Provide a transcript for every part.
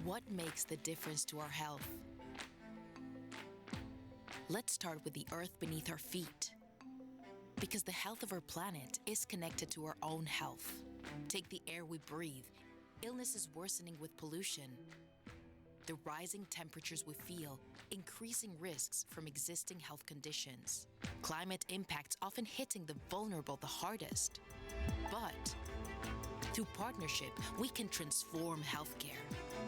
What makes the difference to our health? Let's start with the earth beneath our feet. Because the health of our planet is connected to our own health. Take the air we breathe. Illness is worsening with pollution. The rising temperatures we feel, increasing risks from existing health conditions. Climate impacts often hitting the vulnerable the hardest. But through partnership, we can transform healthcare.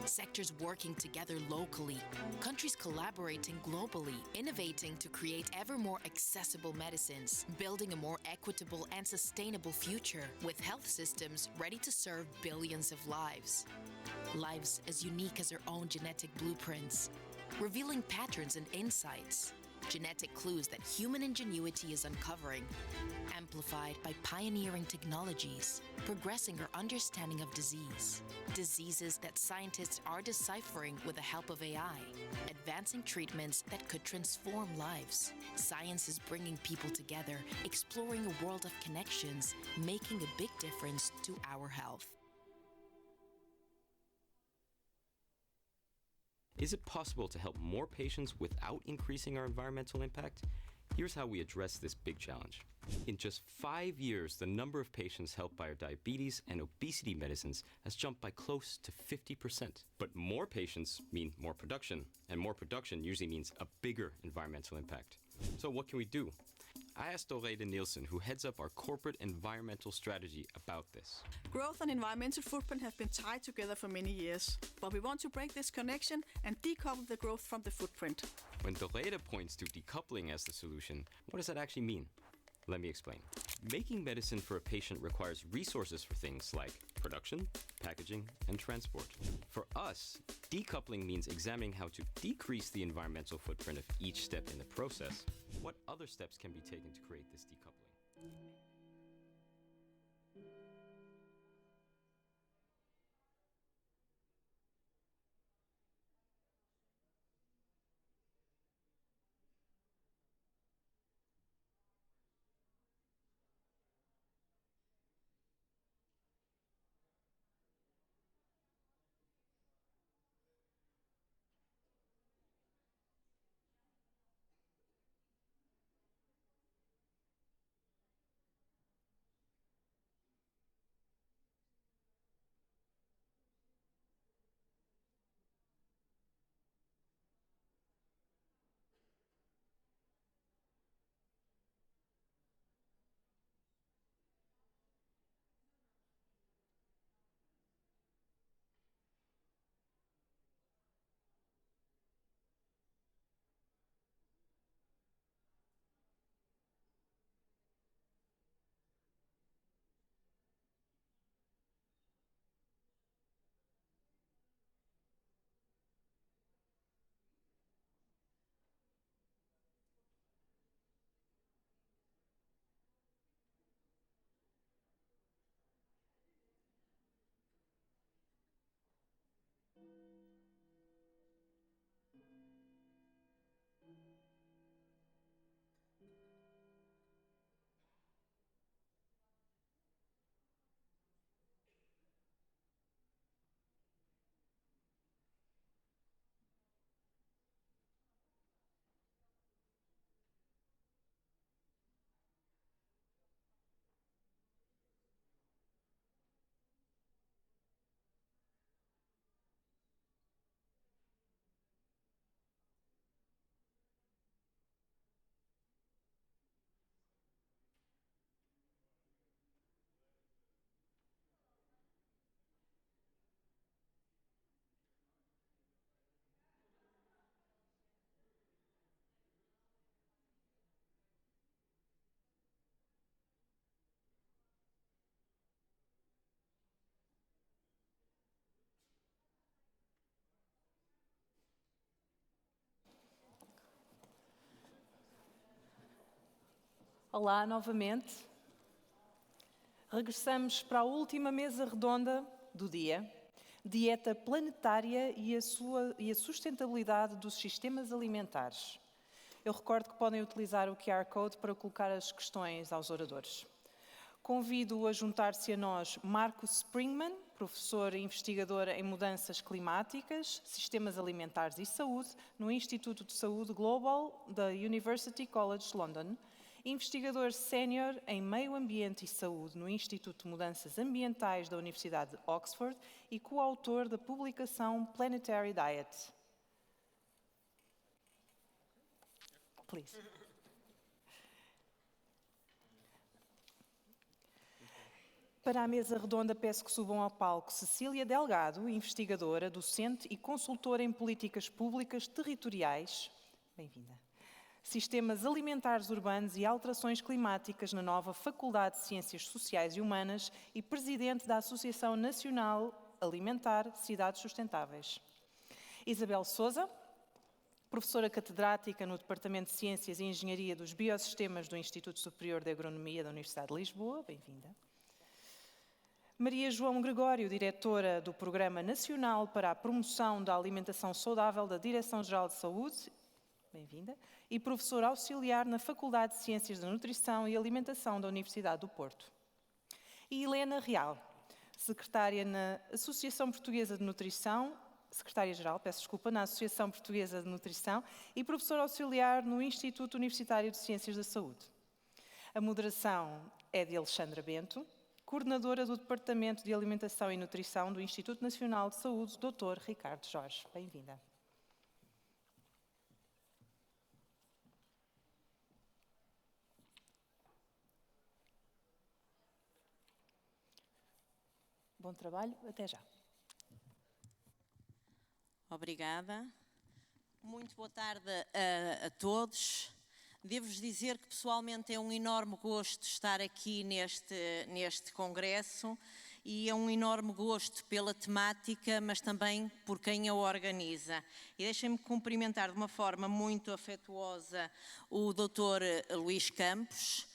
Sectors working together locally, countries collaborating globally, innovating to create ever more accessible medicines, building a more equitable and sustainable future with health systems ready to serve billions of lives. Lives as unique as their own genetic blueprints, revealing patterns and insights, genetic clues that human ingenuity is uncovering, amplified by pioneering technologies, progressing our understanding of disease. Diseases that scientists are deciphering with the help of AI, advancing treatments that could transform lives. Science is bringing people together, exploring a world of connections, making a big difference to our health. Is it possible to help more patients without increasing our environmental impact? Here's how we address this big challenge. In just 5 years, the number of patients helped by our diabetes and obesity medicines has jumped by close to 50%. But more patients mean more production, and more production usually means a bigger environmental impact. So what can we do? I asked Dorede Nielsen, who heads up our corporate environmental strategy, about this. Growth and environmental footprint have been tied together for many years, but we want to break this connection and decouple the growth from the footprint. When Dorede points to decoupling as the solution, what does that actually mean? Let me explain. Making medicine for a patient requires resources for things like production, packaging, and transport. For us, decoupling means examining how to decrease the environmental footprint of each step in the process. What other steps can be taken to create this decoupling? Olá novamente. Regressamos para a última mesa redonda do dia, dieta planetária e a sustentabilidade dos sistemas alimentares. Eu recordo que podem utilizar o QR Code para colocar as questões aos oradores. Convido a juntar-se a nós Marco Springman, professor e investigador em mudanças climáticas, sistemas alimentares e saúde no Instituto de Saúde Global da University College London, investigador sénior em meio ambiente e saúde no Instituto de Mudanças Ambientais da Universidade de Oxford e coautor da publicação Planetary Diet. Please. Para a mesa redonda, peço que subam ao palco Cecília Delgado, investigadora, docente e consultora em políticas públicas territoriais. Bem-vinda. Sistemas alimentares urbanos e alterações climáticas na nova Faculdade de Ciências Sociais e Humanas e presidente da Associação Nacional Alimentar Cidades Sustentáveis. Isabel Sousa, professora catedrática no Departamento de Ciências e Engenharia dos Biosistemas do Instituto Superior de Agronomia da Universidade de Lisboa. Bem-vinda. Maria João Gregório, diretora do Programa Nacional para a Promoção da Alimentação Saudável da Direção-Geral de Saúde, bem-vinda, e professora auxiliar na Faculdade de Ciências da Nutrição e Alimentação da Universidade do Porto. E Helena Real, secretária na Associação Portuguesa de Nutrição, secretária-geral, peço desculpa, na Associação Portuguesa de Nutrição e professora auxiliar no Instituto Universitário de Ciências da Saúde. A moderação é de Alexandra Bento, coordenadora do Departamento de Alimentação e Nutrição do Instituto Nacional de Saúde, Dr. Ricardo Jorge. Bem-vinda. Bom trabalho, até já. Obrigada. Muito boa tarde a todos. Devo-vos dizer que pessoalmente é um enorme gosto estar aqui neste congresso e é um enorme gosto pela temática, mas também por quem a organiza. E deixem-me cumprimentar de uma forma muito afetuosa o Dr. Luís Campos.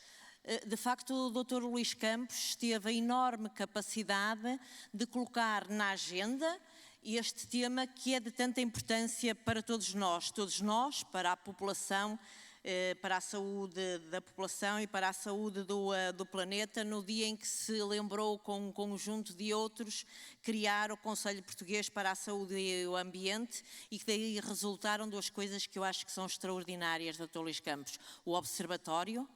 De facto, o Dr. Luís Campos teve a enorme capacidade de colocar na agenda este tema que é de tanta importância para todos nós, para a população, para a saúde da população e para a saúde do planeta, no dia em que se lembrou, com um conjunto de outros, criar o Conselho Português para a Saúde e o Ambiente, e que daí resultaram duas coisas que eu acho que são extraordinárias, Dr. Luís Campos: o Observatório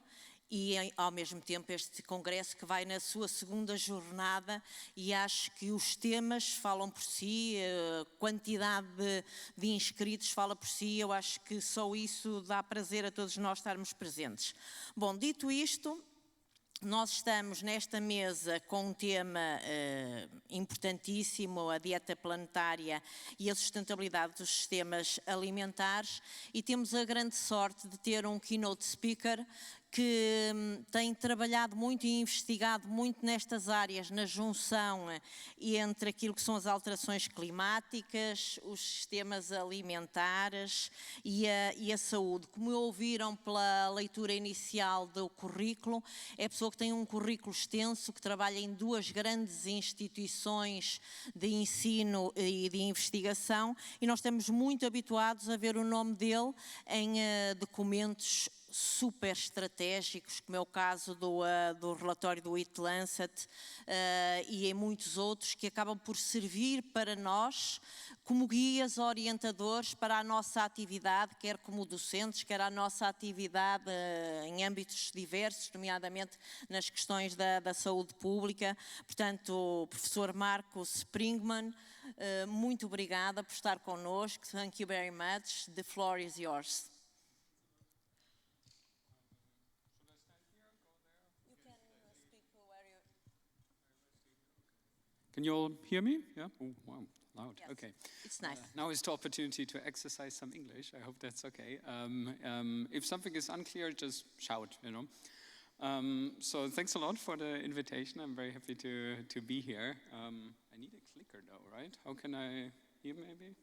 e, ao mesmo tempo, este congresso que vai na sua segunda jornada, e acho que os temas falam por si, a quantidade de inscritos fala por si. Eu acho que só isso dá prazer a todos nós estarmos presentes. Bom, dito isto, nós estamos nesta mesa com um tema importantíssimo, a dieta planetária e a sustentabilidade dos sistemas alimentares, e temos a grande sorte de ter um keynote speaker que tem trabalhado muito e investigado muito nestas áreas, na junção entre aquilo que são as alterações climáticas, os sistemas alimentares e a saúde. Como ouviram pela leitura inicial do currículo, é pessoa que tem um currículo extenso, que trabalha em duas grandes instituições de ensino e de investigação, e nós estamos muito habituados a ver o nome dele em documentos super estratégicos, como é o caso do relatório do Eat Lancet e em muitos outros, que acabam por servir para nós como guias orientadores para a nossa atividade, quer como docentes, quer a nossa atividade em âmbitos diversos, nomeadamente nas questões da saúde pública. Portanto, o professor Marco Springman, muito obrigada por estar connosco. Thank you very much. The floor is yours. Can you all hear me? Yeah? Oh, wow, loud. Yes. Okay. It's nice. Now is the opportunity to exercise some English. I hope that's okay. If something is unclear, just shout, you know. So thanks a lot for the invitation. I'm very happy to be here. I need a clicker though, right? How can I hear maybe?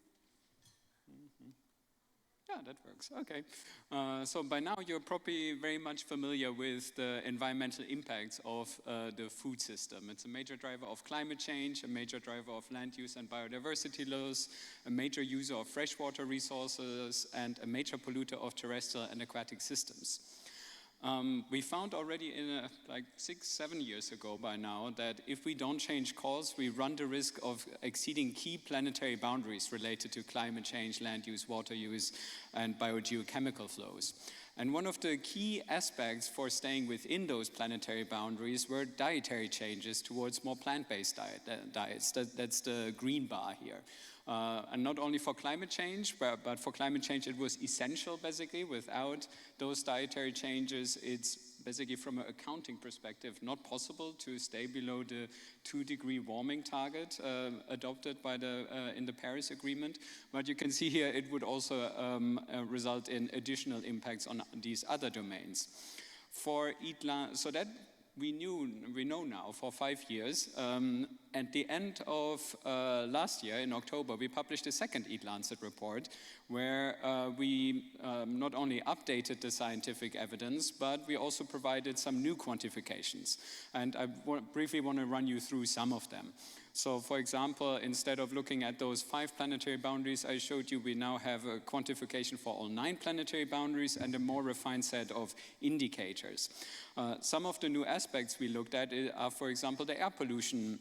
Mm-hmm. Yeah, that works. Okay. So by now you're probably very much familiar with the environmental impacts of the food system. It's a major driver of climate change, a major driver of land use and biodiversity loss, a major user of freshwater resources, and a major polluter of terrestrial and aquatic systems. We found already like 6-7 years ago by now that if we don't change course, we run the risk of exceeding key planetary boundaries related to climate change, land use, water use, and biogeochemical flows. And one of the key aspects for staying within those planetary boundaries were dietary changes towards more plant-based diets. That's the green bar here. And not only for climate change, but for climate change it was essential basically. Without those dietary changes, it's basically from an accounting perspective not possible to stay below the 2-degree warming target adopted by in the Paris Agreement. But you can see here it would also result in additional impacts on these other domains. For so that we know now for 5 years. At the end of last year, in October, we published a second Eat Lancet report where we not only updated the scientific evidence, but we also provided some new quantifications. And I briefly want to run you through some of them. So, for example, instead of looking at those 5 planetary boundaries I showed you, we now have a quantification for all 9 planetary boundaries and a more refined set of indicators. Some of the new aspects we looked at are, for example, the air pollution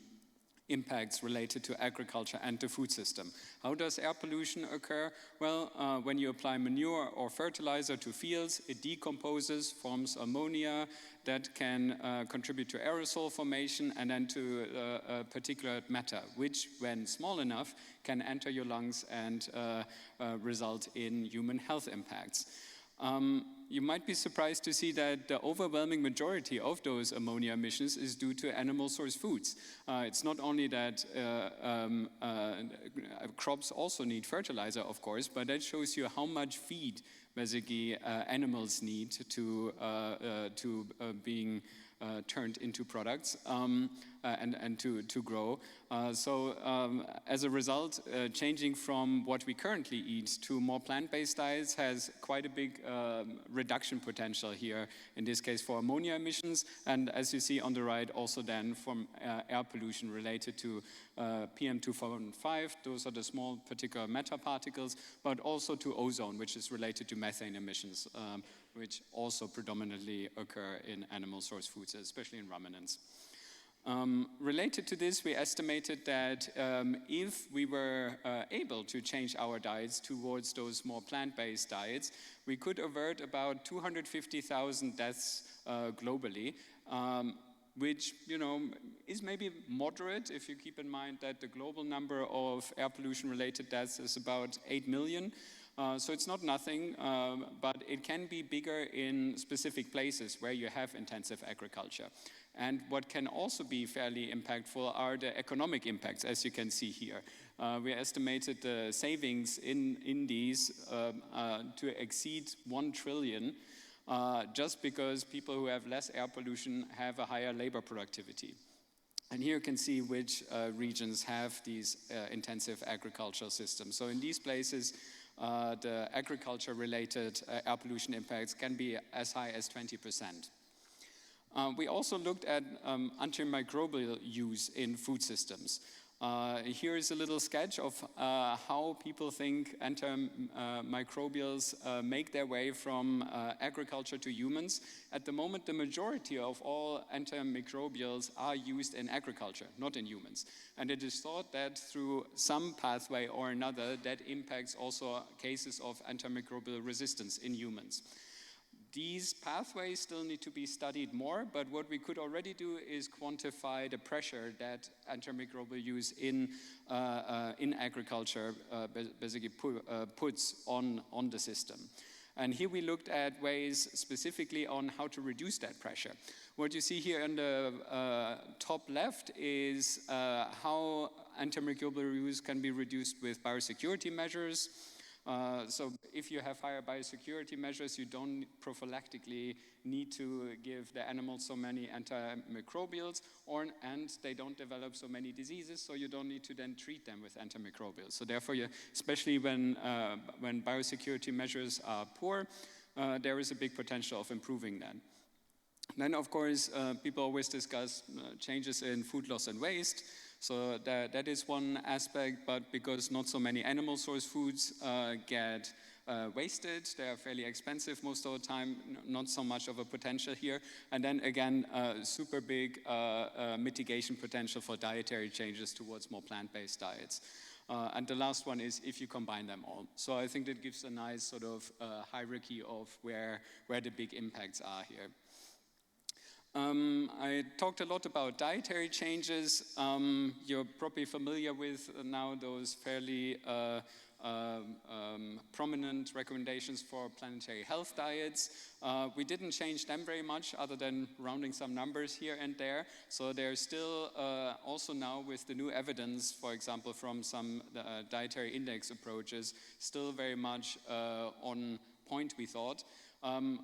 impacts related to agriculture and the food system. How does air pollution occur? Well, when you apply manure or fertilizer to fields, it decomposes, forms ammonia that can contribute to aerosol formation and then to particulate matter, which, when small enough, can enter your lungs and result in human health impacts. You might be surprised to see that the overwhelming majority of those ammonia emissions is due to animal source foods. It's not only that crops also need fertilizer, of course, but that shows you how much feed basically animals need to being turned into products and to grow. As a result, changing from what we currently eat to more plant-based diets has quite a big reduction potential here, in this case for ammonia emissions, and as you see on the right, also then from air pollution related to PM2.5, those are the small particulate matter particles, but also to ozone, which is related to methane emissions, which also predominantly occur in animal source foods, especially in ruminants. Related to this, we estimated that if we were able to change our diets towards those more plant-based diets, we could avert about 250,000 deaths globally, which, you know, is maybe moderate if you keep in mind that the global number of air pollution-related deaths is about 8 million. So it's not nothing, but it can be bigger in specific places where you have intensive agriculture. And what can also be fairly impactful are the economic impacts, as you can see here. We estimated the savings in these to exceed 1 trillion, just because people who have less air pollution have a higher labor productivity. And here you can see which regions have these intensive agricultural systems. So in these places, the agriculture-related air pollution impacts can be as high as 20%. We also looked at antimicrobial use in food systems. Here is a little sketch of how people think antimicrobials make their way from agriculture to humans. At the moment, the majority of all antimicrobials are used in agriculture, not in humans. And it is thought that through some pathway or another, that impacts also cases of antimicrobial resistance in humans. These pathways still need to be studied more, but what we could already do is quantify the pressure that antimicrobial use in agriculture basically puts on the system. And here we looked at ways specifically on how to reduce that pressure. What you see here on the top left is how antimicrobial use can be reduced with biosecurity measures. So if you have higher biosecurity measures, you don't prophylactically need to give the animals so many antimicrobials, and they don't develop so many diseases, so you don't need to then treat them with antimicrobials. So therefore, especially when biosecurity measures are poor, there is a big potential of improving that. Then, of course, people always discuss changes in food loss and waste. So that is one aspect, but because not so many animal source foods get wasted. They are fairly expensive most of the time, not so much of a potential here. And then again, super big mitigation potential for dietary changes towards more plant-based diets. And the last one is if you combine them all. So I think that gives a nice sort of hierarchy of where the big impacts are here. I talked a lot about dietary changes. You're probably familiar with now those fairly prominent recommendations for planetary health diets. We didn't change them very much other than rounding some numbers here and there. So they're still also now with the new evidence, for example, from some dietary index approaches, still very much on point, we thought.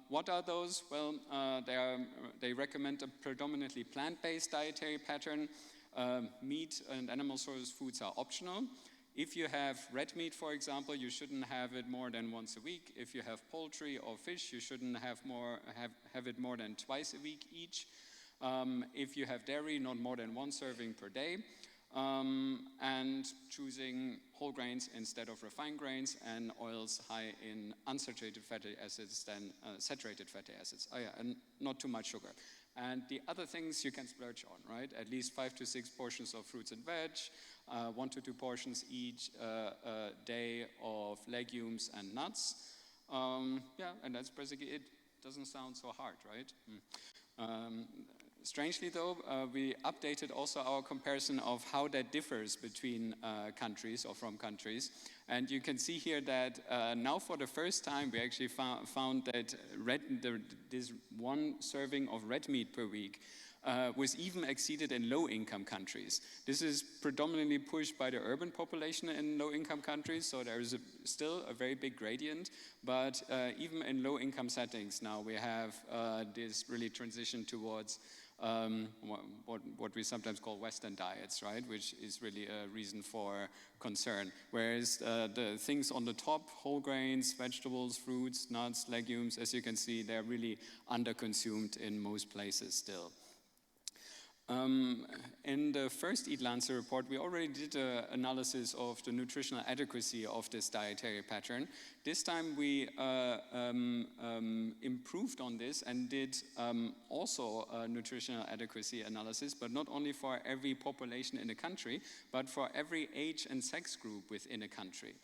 What are those? Well, they recommend a predominantly plant-based dietary pattern. Meat and animal source foods are optional. If you have red meat, for example, you shouldn't have it more than once a week. If you have poultry or fish, you shouldn't have it more than twice a week each. If you have dairy, not more than 1 serving per day. And choosing whole grains instead of refined grains, and oils high in unsaturated fatty acids than saturated fatty acids. Oh yeah, and not too much sugar. And the other things you can splurge on, right? At least 5 to 6 portions of fruits and veg, 1 to 2 portions each day of legumes and nuts. Yeah, and that's basically it. Doesn't sound so hard, right? Strangely though, we updated also our comparison of how that differs between countries or from countries. And you can see here that now for the first time we actually found that this 1 serving of red meat per week was even exceeded in low-income countries. This is predominantly pushed by the urban population in low-income countries, so there is still a very big gradient, but even in low-income settings now we have this really transition towards what we sometimes call Western diets, right? Which is really a reason for concern. Whereas the things on the top, whole grains, vegetables, fruits, nuts, legumes, as you can see, they're really underconsumed in most places still. In the first Eat Lancer report, we already did an analysis of the nutritional adequacy of this dietary pattern. This time we improved on this and did also a nutritional adequacy analysis, but not only for every population in a country, but for every age and sex group within a country.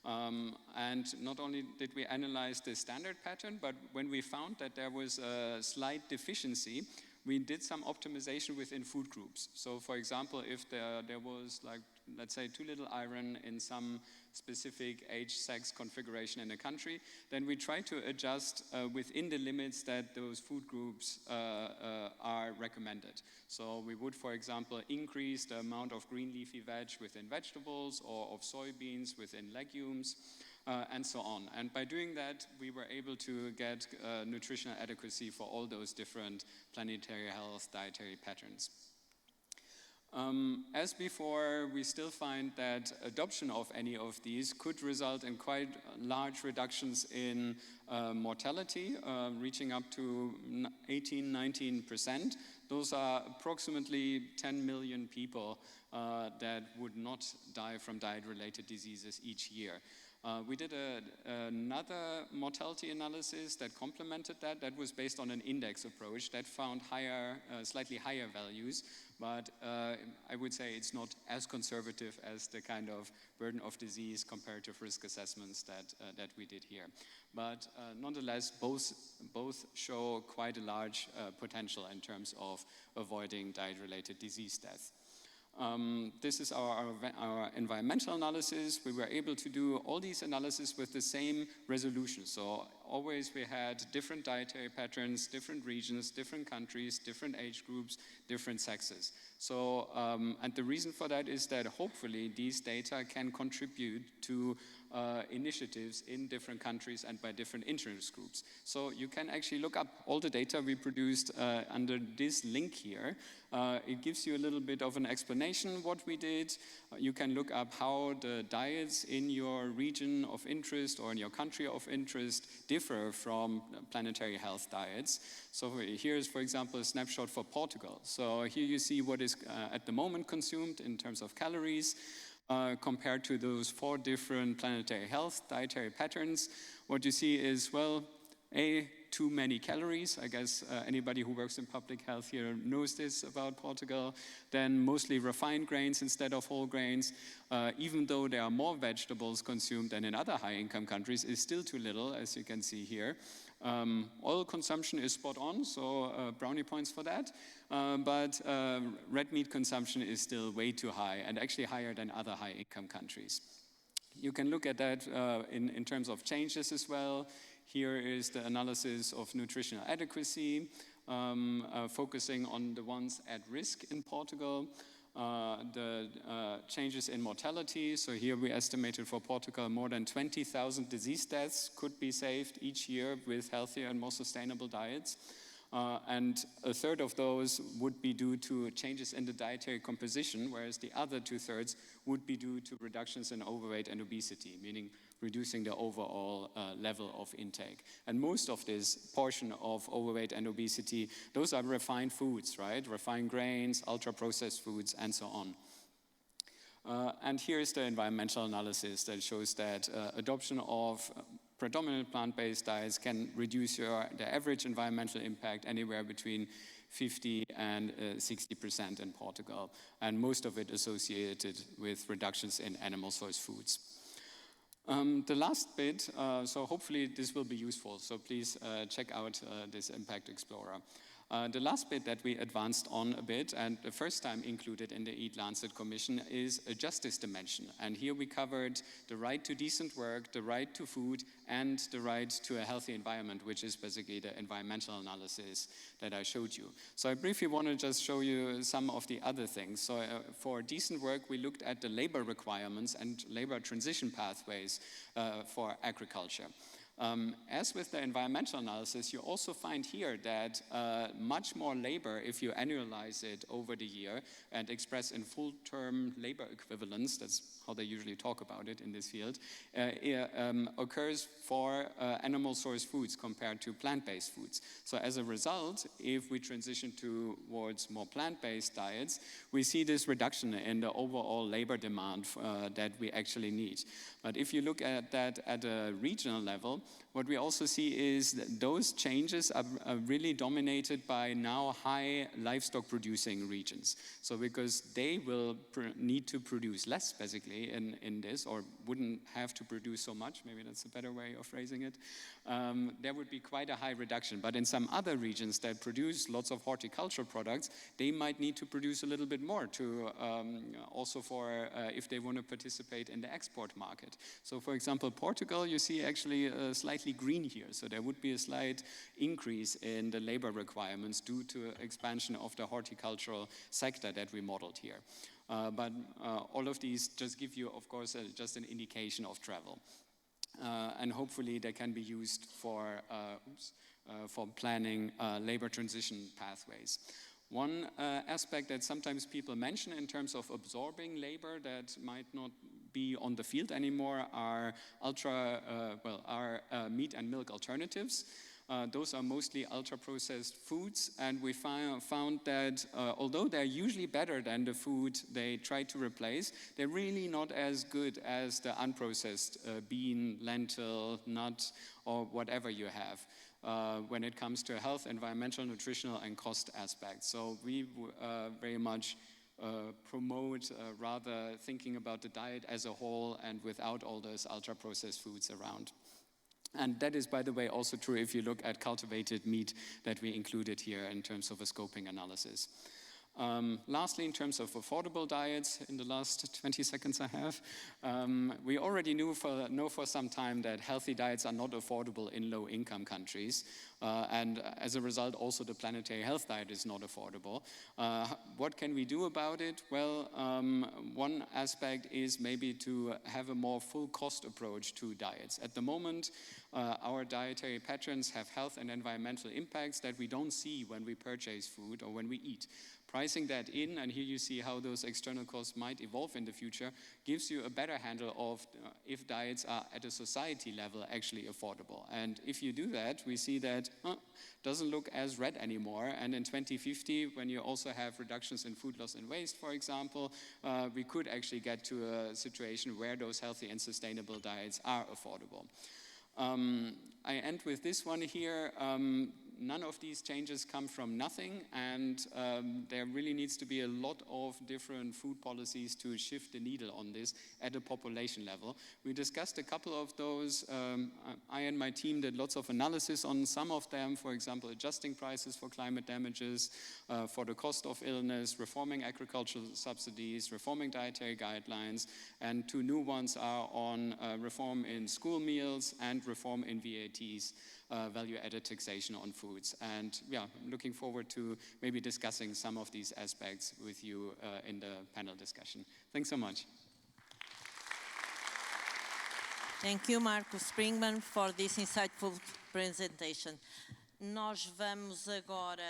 And not only did we analyze the standard pattern, but when we found that there was a slight deficiency, we did some optimization within food groups. So for example, if there was, like, let's say, too little iron in some specific age-sex configuration in a country, then we try to adjust within the limits that those food groups are recommended. So we would, for example, increase the amount of green leafy veg within vegetables or of soybeans within legumes, and so on. And by doing that, we were able to get nutritional adequacy for all those different planetary health dietary patterns. As before, we still find that adoption of any of these could result in quite large reductions in mortality, reaching up to 18–19%. Those are approximately 10 million people that would not die from diet-related diseases each year. We did another mortality analysis that complemented that. That was based on an index approach that found slightly higher values, but I would say it's not as conservative as the kind of burden of disease comparative risk assessments that we did here. But nonetheless, both show quite a large potential in terms of avoiding diet-related disease death. This is our environmental analysis. We were able to do all these analyses with the same resolution. So always we had different dietary patterns, different regions, different countries, different age groups, different sexes. So, and the reason for that is that hopefully these data can contribute to initiatives in different countries and by different interest groups. So you can actually look up all the data we produced under this link here. It gives you a little bit of an explanation what we did. You can look up how the diets in your region of interest or in your country of interest differ from planetary health diets. So here is, for example, a snapshot for Portugal. So here you see what is at the moment consumed in terms of calories. compared to those 4 different planetary health dietary patterns. What you see is, well, too many calories. I guess anybody who works in public health here knows this about Portugal. Then mostly refined grains instead of whole grains. Even though there are more vegetables consumed than in other high-income countries, is still too little, as you can see here. Oil consumption is spot on, so brownie points for that. But red meat consumption is still way too high, and actually higher than other high-income countries. You can look at that in terms of changes as well. Here is the analysis of nutritional adequacy, focusing on the ones at risk in Portugal. The changes in mortality. So here we estimated for Portugal more than 20,000 disease deaths could be saved each year with healthier and more sustainable diets. And a third of those would be due to changes in the dietary composition, whereas the other 2/3 would be due to reductions in overweight and obesity, meaning reducing the overall level of intake. And most of this portion of overweight and obesity, those are refined foods, right? Refined grains, ultra-processed foods, and so on. And here is the environmental analysis that shows that adoption of predominant plant-based diets can reduce the average environmental impact anywhere between 50 and 60% in Portugal, and most of it associated with reductions in animal source foods. The last bit, so hopefully this will be useful, so please check out this Impact Explorer. The last bit that we advanced on a bit, and the first time included in the Eat Lancet Commission, is a justice dimension. And here we covered the right to decent work, the right to food, and the right to a healthy environment, which is basically the environmental analysis that I showed you. So I briefly want to just show you some of the other things. So for decent work, we looked at the labor requirements and labor transition pathways for agriculture. As with the environmental analysis, you also find here that much more labor, if you annualize it over the year and express in full-term labor equivalents, that's how they usually talk about it in this field, occurs for animal source foods compared to plant-based foods. So as a result, if we transition towards more plant-based diets, we see this reduction in the overall labor demand that we actually need. But if you look at that at a regional level, what we also see is that those changes are really dominated by now high livestock producing regions. So because they will need to produce less basically in this, or wouldn't have to produce so much, maybe that's a better way of phrasing it, there would be quite a high reduction. But in some other regions that produce lots of horticultural products, they might need to produce a little bit more to also for if they want to participate in the export market. So for example, Portugal, you see actually slightly green here. So there would be a slight increase in the labor requirements due to expansion of the horticultural sector that we modeled here. But all of these just give you, of course, just an indication of travel. And hopefully they can be used for planning labor transition pathways. One aspect that sometimes people mention in terms of absorbing labor that might not be on the field anymore are meat and milk alternatives. Those are mostly ultra-processed foods, and we found that although they're usually better than the food they try to replace, they're really not as good as the unprocessed bean, lentil, nut, or whatever you have when it comes to health, environmental, nutritional, and cost aspects. So we very much promote rather thinking about the diet as a whole and without all those ultra-processed foods around. And that is, by the way, also true if you look at cultivated meat that we included here in terms of a scoping analysis. Lastly, in terms of affordable diets, in the last 20 seconds I have, we already know for some time that healthy diets are not affordable in low-income countries, and as a result, also the planetary health diet is not affordable. What can we do about it? Well, one aspect is maybe to have a more full-cost approach to diets. At the moment, our dietary patterns have health and environmental impacts that we don't see when we purchase food or when we eat. Pricing that in, and here you see how those external costs might evolve in the future, gives you a better handle of if diets are at a society level actually affordable. And if you do that, we see that doesn't look as red anymore. And in 2050, when you also have reductions in food loss and waste, for example, we could actually get to a situation where those healthy and sustainable diets are affordable. I end with this one here. None of these changes come from nothing, and there really needs to be a lot of different food policies to shift the needle on this at a population level. We discussed a couple of those. I and my team did lots of analysis on some of them, for example, adjusting prices for climate damages, for the cost of illness, reforming agricultural subsidies, reforming dietary guidelines, and 2 new ones are on reform in school meals and reform in VATs. Value-added taxation on foods. And yeah, I'm looking forward to maybe discussing some of these aspects with you in the panel discussion. Thanks so much. Thank you, Marcus Springmann, for this insightful presentation. Nós vamos agora,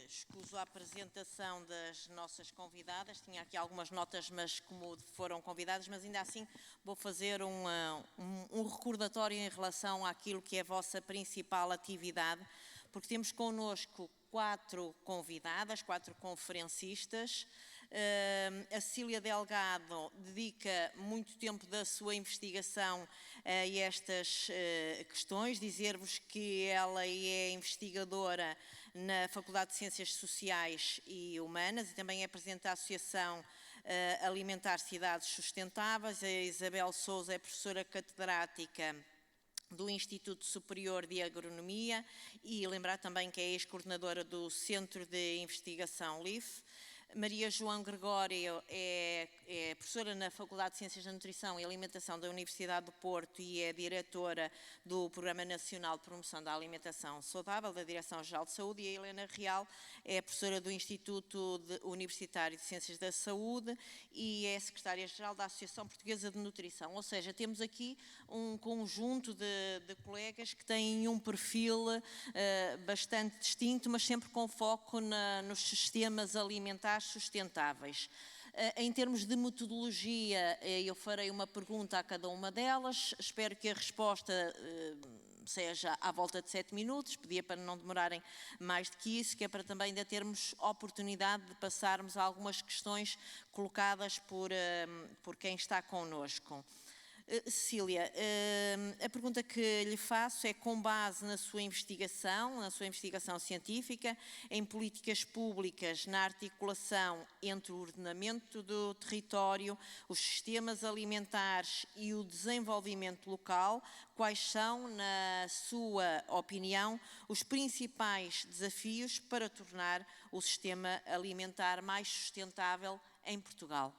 escuso a apresentação das nossas convidadas. Tinha aqui algumas notas, mas como foram convidadas, mas ainda assim vou fazer um recordatório em relação àquilo que é a vossa principal atividade, porque temos connosco 4 convidadas, 4 conferencistas. A Cecília Delgado dedica muito tempo da sua investigação a estas questões. Dizer-vos que ela é investigadora na Faculdade de Ciências Sociais e Humanas e também é presidente da Associação Alimentar Cidades Sustentáveis. A Isabel Sousa é professora catedrática do Instituto Superior de Agronomia e lembrar também que é ex-coordenadora do Centro de Investigação LIFE. Maria João Gregório é professora na Faculdade de Ciências da Nutrição e Alimentação da Universidade do Porto e é diretora do Programa Nacional de Promoção da Alimentação Saudável, da Direção-Geral de Saúde, e a Helena Real é professora do Instituto Universitário de Ciências da Saúde e é secretária-geral da Associação Portuguesa de Nutrição. Ou seja, temos aqui um conjunto de colegas que têm um perfil bastante distinto, mas sempre com foco nos sistemas alimentares sustentáveis. Em termos de metodologia, eu farei uma pergunta a cada uma delas. Espero que a resposta seja à volta de 7 minutos. Pedia para não demorarem mais do que isso, que é para também ainda termos oportunidade de passarmos a algumas questões colocadas por quem está connosco. Cecília, a pergunta que lhe faço é com base na sua investigação científica, em políticas públicas, na articulação entre o ordenamento do território, os sistemas alimentares e o desenvolvimento local, quais são, na sua opinião, os principais desafios para tornar o sistema alimentar mais sustentável em Portugal?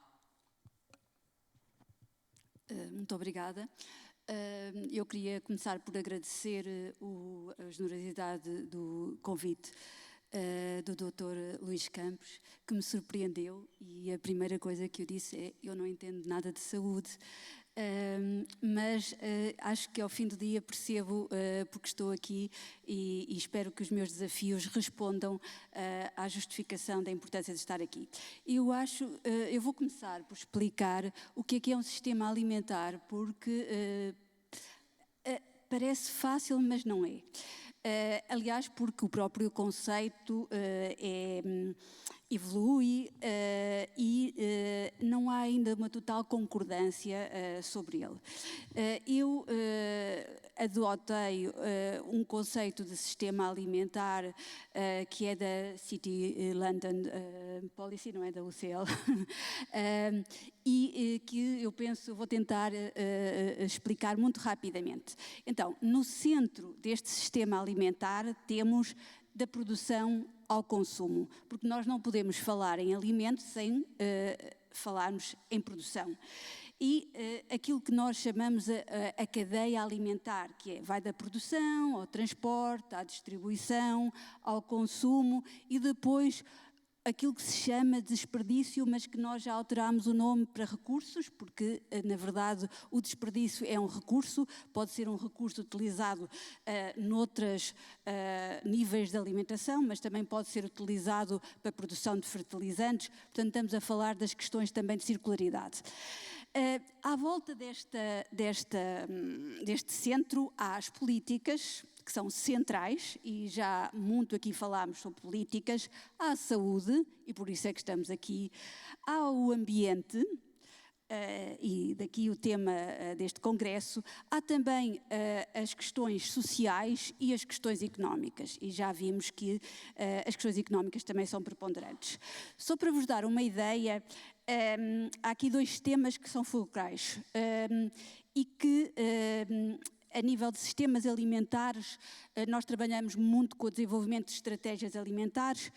Muito obrigada. Eu queria começar por agradecer a generosidade do convite do Dr. Luís Campos, que me surpreendeu, e a primeira coisa que eu disse é: eu não entendo nada de saúde, mas acho que ao fim do dia percebo porque estou aqui e espero que os meus desafios respondam à justificação da importância de estar aqui. Eu vou começar por explicar o que é um sistema alimentar, porque parece fácil, mas não é. Aliás, porque o próprio conceito evolui e não há ainda uma total concordância sobre ele. Eu adotei um conceito de sistema alimentar que é da City London Policy, não é da UCL, e que eu penso, vou tentar explicar muito rapidamente. Então, no centro deste sistema alimentar temos da produção ao consumo, porque nós não podemos falar em alimentos sem falarmos em produção. E aquilo que nós chamamos a cadeia alimentar, que vai da produção ao transporte, à distribuição, ao consumo e depois aquilo que se chama desperdício, mas que nós já alterámos o nome para recursos, porque, na verdade, o desperdício é um recurso, pode ser um recurso utilizado noutros níveis de alimentação, mas também pode ser utilizado para a produção de fertilizantes. Portanto, estamos a falar das questões também de circularidade. À volta deste centro há as políticas, que são centrais, e já muito aqui falámos sobre políticas, há a saúde, e por isso é que estamos aqui, há o ambiente, e daqui o tema deste congresso, há também as questões sociais e as questões económicas, e já vimos que as questões económicas também são preponderantes. Só para vos dar uma ideia, há aqui 2 temas que são fulcrais e que a nível de sistemas alimentares, nós trabalhamos muito com o desenvolvimento de estratégias alimentares.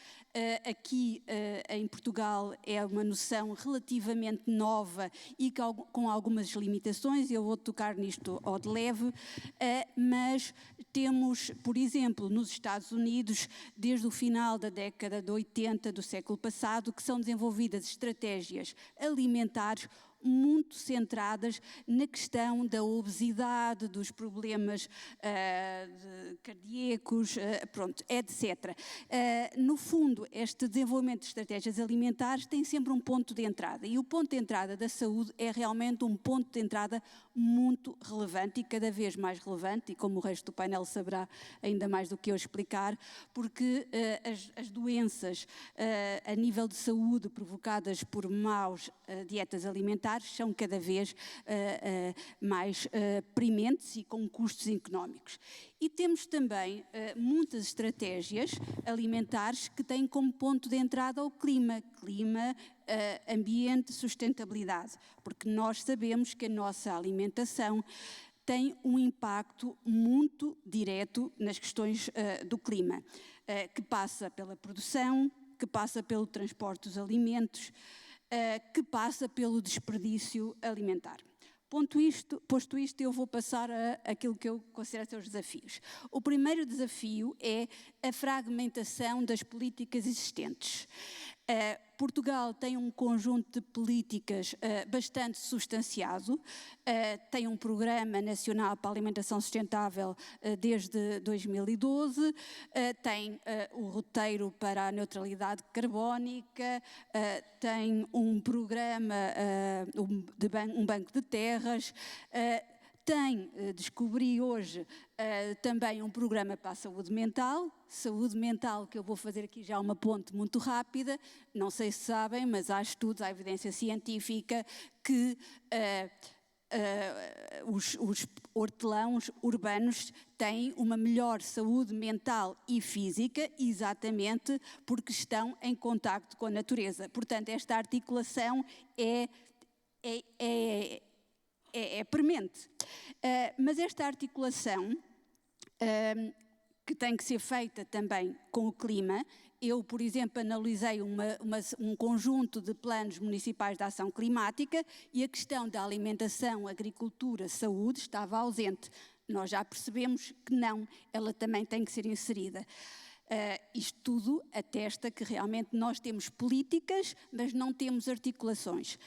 Aqui em Portugal é uma noção relativamente nova e com algumas limitações, eu vou tocar nisto ao de leve, mas temos, por exemplo, nos Estados Unidos, desde o final da década de 80 do século passado, que são desenvolvidas estratégias alimentares muito centradas na questão da obesidade, dos problemas cardíacos, etc. No fundo, este desenvolvimento de estratégias alimentares tem sempre um ponto de entrada, e o ponto de entrada da saúde é realmente um ponto de entrada muito relevante e cada vez mais relevante, e como o resto do painel saberá ainda mais do que eu explicar, porque as doenças a nível de saúde provocadas por maus dietas alimentares são cada vez mais prementes e com custos económicos. E temos também muitas estratégias alimentares que têm como ponto de entrada o clima, ambiente, sustentabilidade, porque nós sabemos que a nossa alimentação tem um impacto muito direto nas questões do clima, que passa pela produção, que passa pelo transporte dos alimentos, que passa pelo desperdício alimentar. Posto isto, eu vou passar àquilo que eu considero ser os desafios. O primeiro desafio é a fragmentação das políticas existentes. Portugal tem um conjunto de políticas bastante substanciado, tem um Programa Nacional para a Alimentação Sustentável desde 2012, tem o roteiro para a neutralidade carbónica, tem um programa, um banco de terras, descobri hoje também um programa para a saúde mental, que eu vou fazer aqui já uma ponte muito rápida, não sei se sabem, mas há estudos, há evidência científica que os hortelãos urbanos têm uma melhor saúde mental e física, exatamente porque estão em contacto com a natureza. Portanto, esta articulação é premente. Mas esta articulação, que tem que ser feita também com o clima, eu, por exemplo, analisei um conjunto de planos municipais de ação climática e a questão da alimentação, agricultura, saúde estava ausente. Nós já percebemos que não, ela também tem que ser inserida. Isto tudo atesta que realmente nós temos políticas, mas não temos articulações.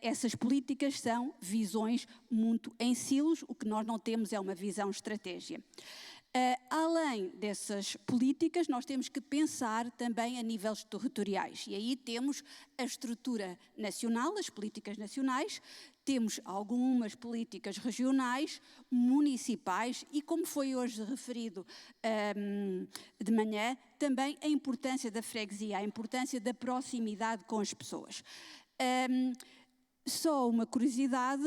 Essas políticas são visões muito em silos, o que nós não temos é uma visão estratégia. Além dessas políticas, nós temos que pensar também a níveis territoriais. E aí temos a estrutura nacional, as políticas nacionais, temos algumas políticas regionais, municipais e, como foi hoje referido de manhã, também a importância da freguesia, a importância da proximidade com as pessoas. Só uma curiosidade,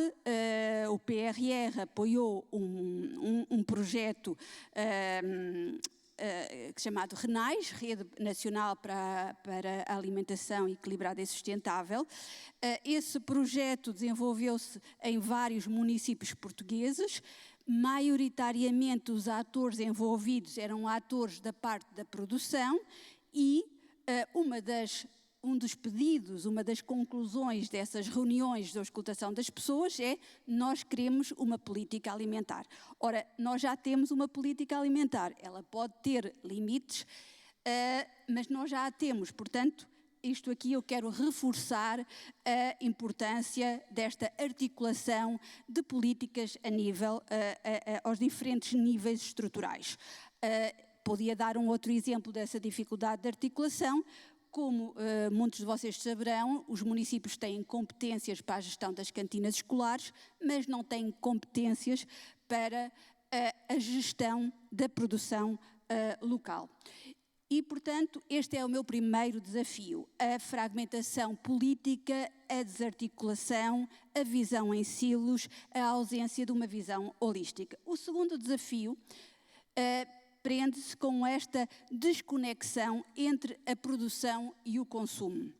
o PRR apoiou um projeto chamado RENAIS, Rede Nacional para a Alimentação Equilibrada e Sustentável. Esse projeto desenvolveu-se em vários municípios portugueses. Maioritariamente os atores envolvidos eram atores da parte da produção e um dos pedidos, uma das conclusões dessas reuniões de auscultação das pessoas é: nós queremos uma política alimentar. Ora, nós já temos uma política alimentar, ela pode ter limites, mas nós já a temos, portanto, isto aqui eu quero reforçar a importância desta articulação de políticas a nível, aos diferentes níveis estruturais. Podia dar um outro exemplo dessa dificuldade de articulação. Como muitos de vocês saberão, os municípios têm competências para a gestão das cantinas escolares, mas não têm competências para a gestão da produção local. E, portanto, este é o meu primeiro desafio: a fragmentação política, a desarticulação, a visão em silos, a ausência de uma visão holística. O segundo desafio prende-se com esta desconexão entre a produção e o consumo.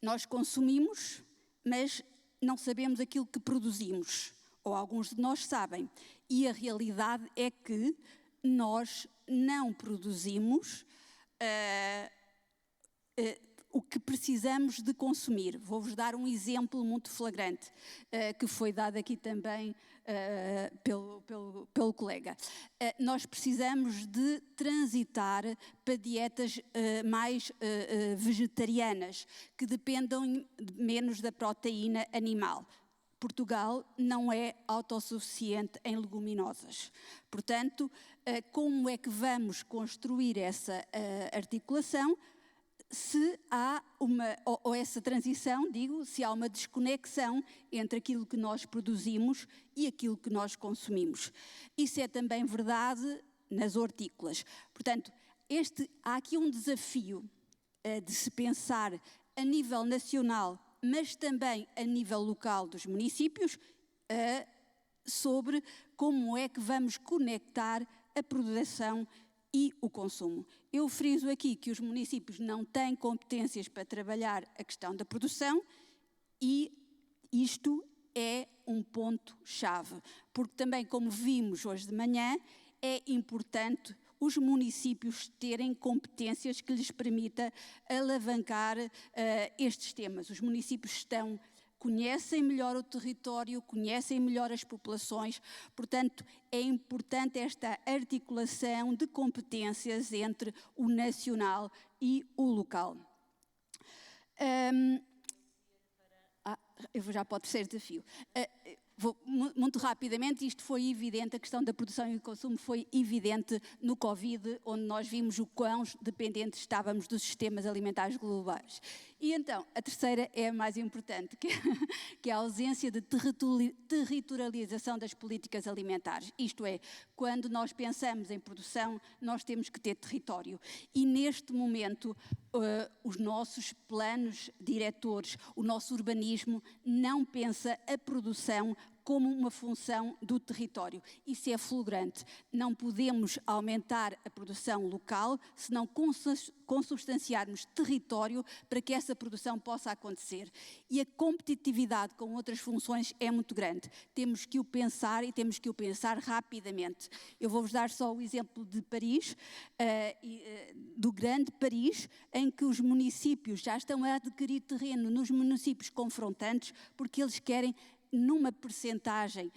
Nós consumimos, mas não sabemos aquilo que produzimos, ou alguns de nós sabem, e a realidade é que nós não produzimos o que precisamos de consumir. Vou-vos dar um exemplo muito flagrante, que foi dado aqui também pelo colega. Nós precisamos de transitar para dietas mais vegetarianas, que dependam menos da proteína animal. Portugal não é autossuficiente em leguminosas. Portanto, como é que vamos construir essa articulação se há ou essa transição, se há uma desconexão entre aquilo que nós produzimos e aquilo que nós consumimos? Isso é também verdade nas hortícolas. Portanto, há aqui um desafio de se pensar a nível nacional, mas também a nível local dos municípios, sobre como é que vamos conectar a produção e o consumo. Eu friso aqui que os municípios não têm competências para trabalhar a questão da produção, e isto é um ponto-chave, porque também, como vimos hoje de manhã, é importante os municípios terem competências que lhes permita alavancar estes temas. Os municípios conhecem melhor o território, conhecem melhor as populações, portanto, é importante esta articulação de competências entre o nacional e o local. Eu vou já para o terceiro desafio. Muito rapidamente, isto foi evidente, a questão da produção e do consumo foi evidente no Covid, onde nós vimos o quão dependentes estávamos dos sistemas alimentares globais. E então, a terceira é a mais importante, que é a ausência de territorialização das políticas alimentares. Isto é, quando nós pensamos em produção, nós temos que ter território. E neste momento, os nossos planos diretores, o nosso urbanismo não pensa a produção como uma função do território. Isso é flagrante. Não podemos aumentar a produção local se não consubstanciarmos território para que essa produção possa acontecer. E a competitividade com outras funções é muito grande. Temos que o pensar, e temos que o pensar rapidamente. Eu vou-vos dar só o exemplo de Paris, do Grande Paris, em que os municípios já estão a adquirir terreno nos municípios confrontantes, porque eles querem, numa percentagem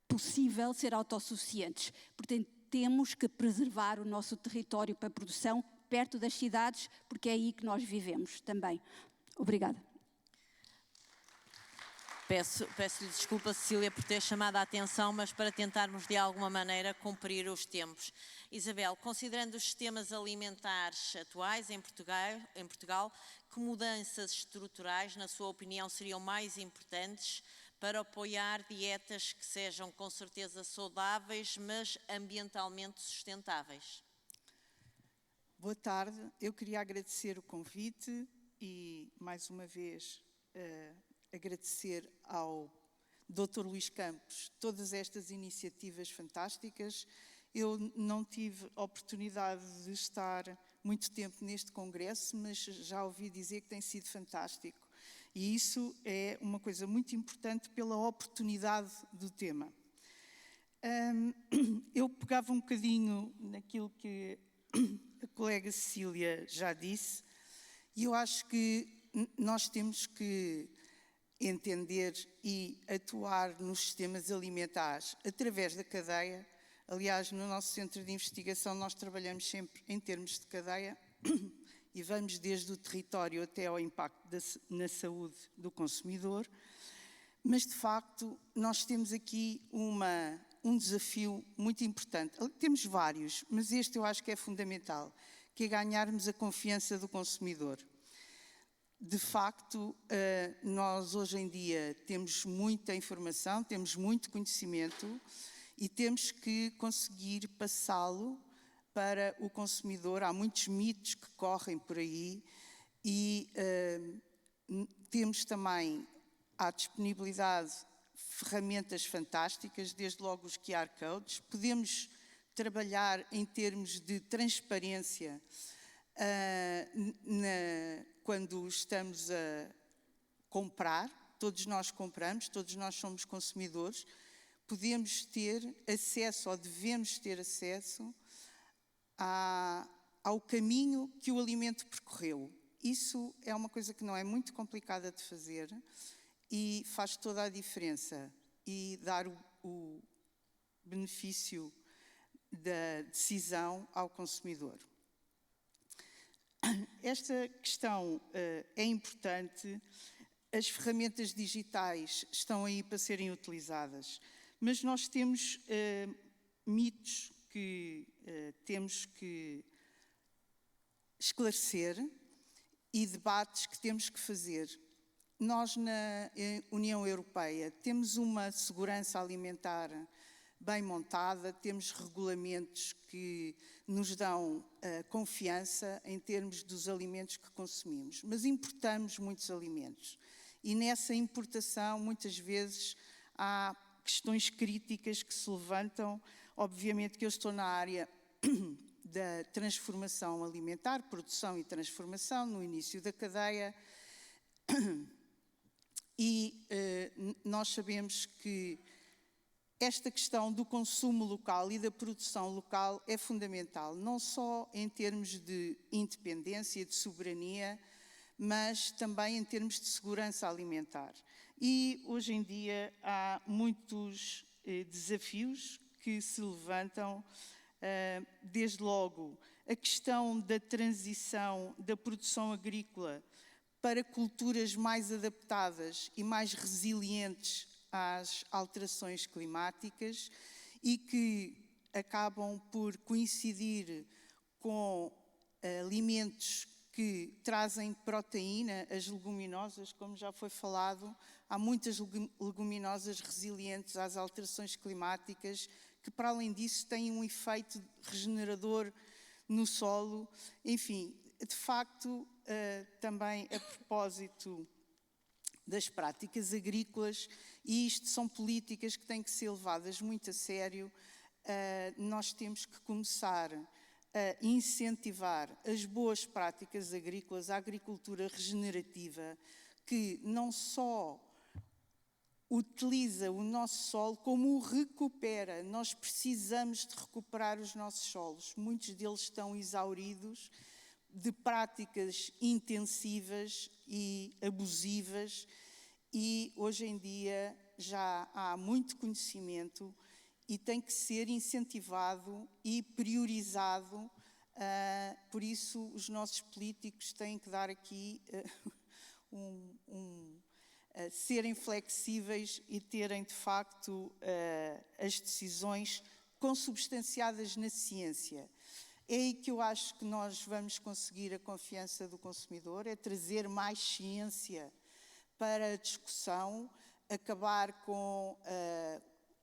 possível, ser autossuficientes. Portanto, temos que preservar o nosso território para a produção perto das cidades, porque é aí que nós vivemos também. Obrigada. Peço-lhe desculpa, Cecília, por ter chamado a atenção, mas para tentarmos de alguma maneira cumprir os tempos. Isabel, considerando os sistemas alimentares atuais em Portugal, que mudanças estruturais, na sua opinião, seriam mais importantes para apoiar dietas que sejam com certeza saudáveis, mas ambientalmente sustentáveis? Boa tarde, eu queria agradecer o convite e, mais uma vez, agradecer ao Dr. Luís Campos todas estas iniciativas fantásticas. Eu não tive a oportunidade de estar muito tempo neste congresso, mas já ouvi dizer que tem sido fantástico. E isso é uma coisa muito importante pela oportunidade do tema. Eu pegava um bocadinho naquilo que a colega Cecília já disse, e eu acho que nós temos que entender e atuar nos sistemas alimentares através da cadeia. Aliás, no nosso centro de investigação nós trabalhamos sempre em termos de cadeia e vamos desde o território até ao impacto na saúde do consumidor, mas de facto nós temos aqui um desafio muito importante. Temos vários, mas este eu acho que é fundamental, que é ganharmos a confiança do consumidor. De facto, nós hoje em dia temos muita informação, temos muito conhecimento e temos que conseguir passá-lo para o consumidor. Há muitos mitos que correm por aí e temos também à disponibilidade ferramentas fantásticas, desde logo os QR Codes. Podemos trabalhar em termos de transparência quando estamos a comprar. Todos nós compramos, todos nós somos consumidores. Podemos ter acesso, ou devemos ter acesso, ao caminho que o alimento percorreu. Isso é uma coisa que não é muito complicada de fazer e faz toda a diferença e dar o benefício da decisão ao consumidor. Esta questão é importante. As ferramentas digitais estão aí para serem utilizadas, mas nós temos mitos que temos que esclarecer e debates que temos que fazer. Nós, na União Europeia, temos uma segurança alimentar bem montada, temos regulamentos que nos dão confiança em termos dos alimentos que consumimos, mas importamos muitos alimentos. E nessa importação, muitas vezes, há questões críticas que se levantam. Obviamente que eu estou na área da transformação alimentar, produção e transformação, no início da cadeia, e nós sabemos que esta questão do consumo local e da produção local é fundamental, não só em termos de independência, de soberania, mas também em termos de segurança alimentar. E hoje em dia há muitos desafios que se levantam, desde logo a questão da transição da produção agrícola para culturas mais adaptadas e mais resilientes às alterações climáticas e que acabam por coincidir com alimentos que trazem proteína, as leguminosas, como já foi falado. Há muitas leguminosas resilientes às alterações climáticas que, para além disso, têm um efeito regenerador no solo. Enfim, de facto, também a propósito das práticas agrícolas, e isto são políticas que têm que ser levadas muito a sério, nós temos que começar a incentivar as boas práticas agrícolas, a agricultura regenerativa, que não só utiliza o nosso solo, como o recupera. Nós precisamos de recuperar os nossos solos. Muitos deles estão exauridos de práticas intensivas e abusivas, e hoje em dia já há muito conhecimento e tem que ser incentivado e priorizado. Por isso, os nossos políticos têm que dar aqui serem flexíveis e terem, de facto, as decisões consubstanciadas na ciência. É aí que eu acho que nós vamos conseguir a confiança do consumidor, é trazer mais ciência para a discussão, acabar com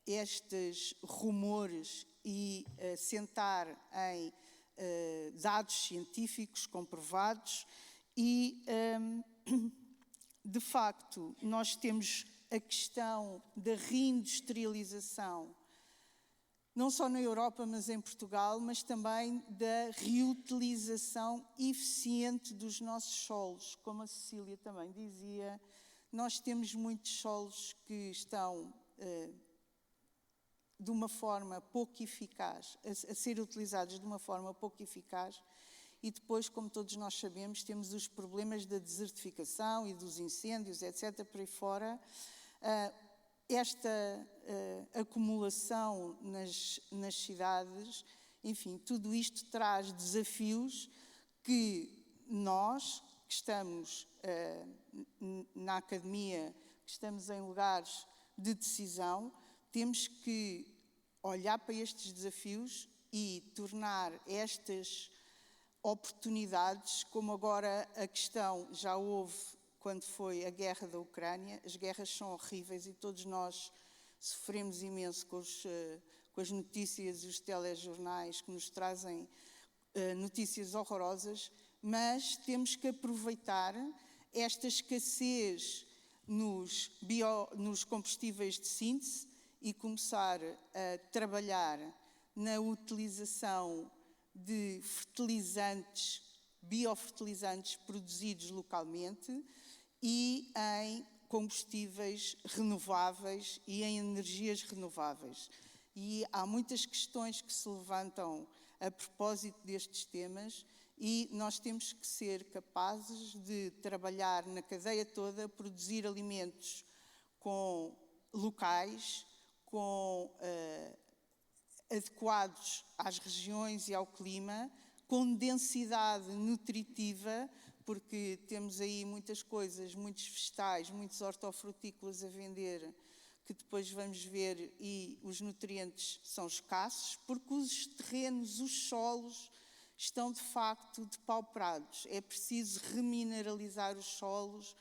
estes rumores e sentar em dados científicos comprovados e, de facto, nós temos a questão da reindustrialização, não só na Europa, mas em Portugal, mas também da reutilização eficiente dos nossos solos. Como a Cecília também dizia, nós temos muitos solos que estão de uma forma pouco eficaz, a ser utilizados de uma forma pouco eficaz, e depois, como todos nós sabemos, temos os problemas da desertificação e dos incêndios, etc., por aí fora. Esta acumulação nas cidades, enfim, tudo isto traz desafios que nós que estamos na academia, que estamos em lugares de decisão, temos que olhar para estes desafios e tornar estas oportunidades, como agora a questão já houve quando foi a guerra da Ucrânia. As guerras são horríveis e todos nós sofremos imenso com as notícias e os telejornais que nos trazem notícias horrorosas, mas temos que aproveitar esta escassez nos combustíveis de síntese e começar a trabalhar na utilização de fertilizantes, biofertilizantes produzidos localmente e em combustíveis renováveis e em energias renováveis. E há muitas questões que se levantam a propósito destes temas e nós temos que ser capazes de trabalhar na cadeia toda, produzir alimentos locais, adequados às regiões e ao clima, com densidade nutritiva, porque temos aí muitas coisas, muitos vegetais, muitos hortofrutícolas a vender, que depois vamos ver, e os nutrientes são escassos, porque os terrenos, os solos, estão de facto depauperados. É preciso remineralizar os solos,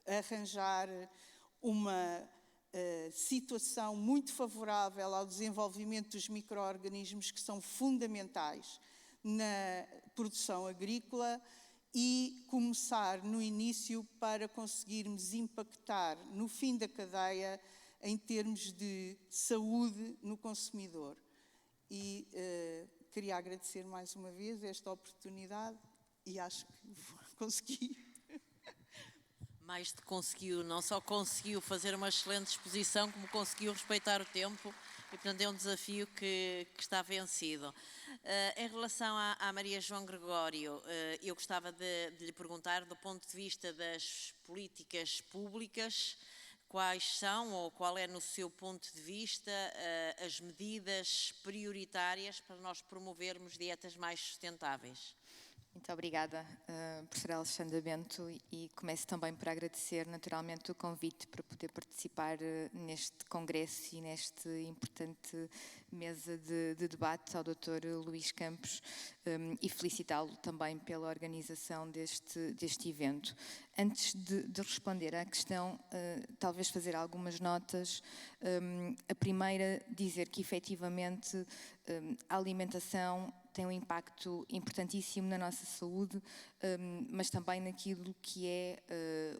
arranjar uma situação muito favorável ao desenvolvimento dos micro-organismos que são fundamentais na produção agrícola e começar no início para conseguirmos impactar no fim da cadeia em termos de saúde no consumidor. E queria agradecer mais uma vez esta oportunidade e acho que consegui. Mais de conseguiu, não só conseguiu fazer uma excelente exposição, como conseguiu respeitar o tempo e, portanto, é um desafio que está vencido. Em relação à Maria João Gregório, eu gostava de lhe perguntar, do ponto de vista das políticas públicas, quais são ou qual é, no seu ponto de vista, as medidas prioritárias para nós promovermos dietas mais sustentáveis? Muito obrigada, professora Alexandra Bento, e começo também por agradecer naturalmente o convite para poder participar neste congresso e nesta importante mesa de debate ao Dr. Luís Campos e felicitá-lo também pela organização deste evento. Antes de responder à questão, talvez fazer algumas notas. A primeira, dizer que efetivamente a alimentação tem um impacto importantíssimo na nossa saúde, mas também naquilo que é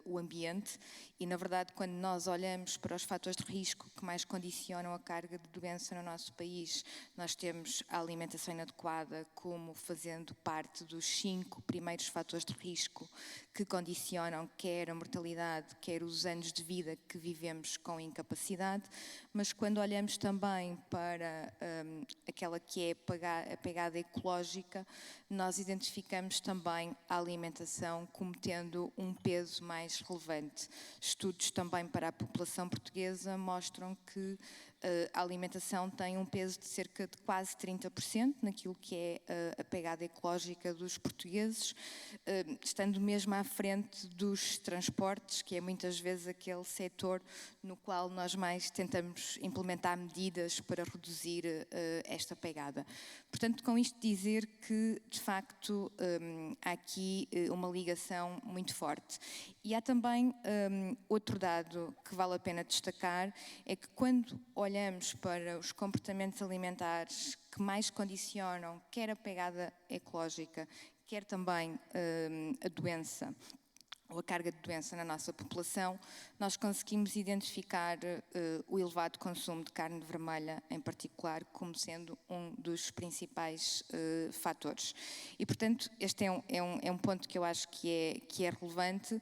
o ambiente. E, na verdade, quando nós olhamos para os fatores de risco que mais condicionam a carga de doença no nosso país, nós temos a alimentação inadequada como fazendo parte dos 5 primeiros fatores de risco que condicionam quer a mortalidade, quer os anos de vida que vivemos com incapacidade. Mas quando olhamos também para aquela que é a pegada ecológica, nós identificamos também a alimentação como tendo um peso mais relevante. Estudos também para a população portuguesa mostram que a alimentação tem um peso de cerca de quase 30% naquilo que é a pegada ecológica dos portugueses, estando mesmo à frente dos transportes, que é muitas vezes aquele setor no qual nós mais tentamos implementar medidas para reduzir esta pegada. Portanto, com isto dizer que, de facto, há aqui uma ligação muito forte. E há também outro dado que vale a pena destacar, é que quando olhamos para os comportamentos alimentares que mais condicionam quer a pegada ecológica, quer também a doença, ou a carga de doença na nossa população, nós conseguimos identificar o elevado consumo de carne vermelha, em particular, como sendo um dos principais fatores. E, portanto, este é um ponto que eu acho que é relevante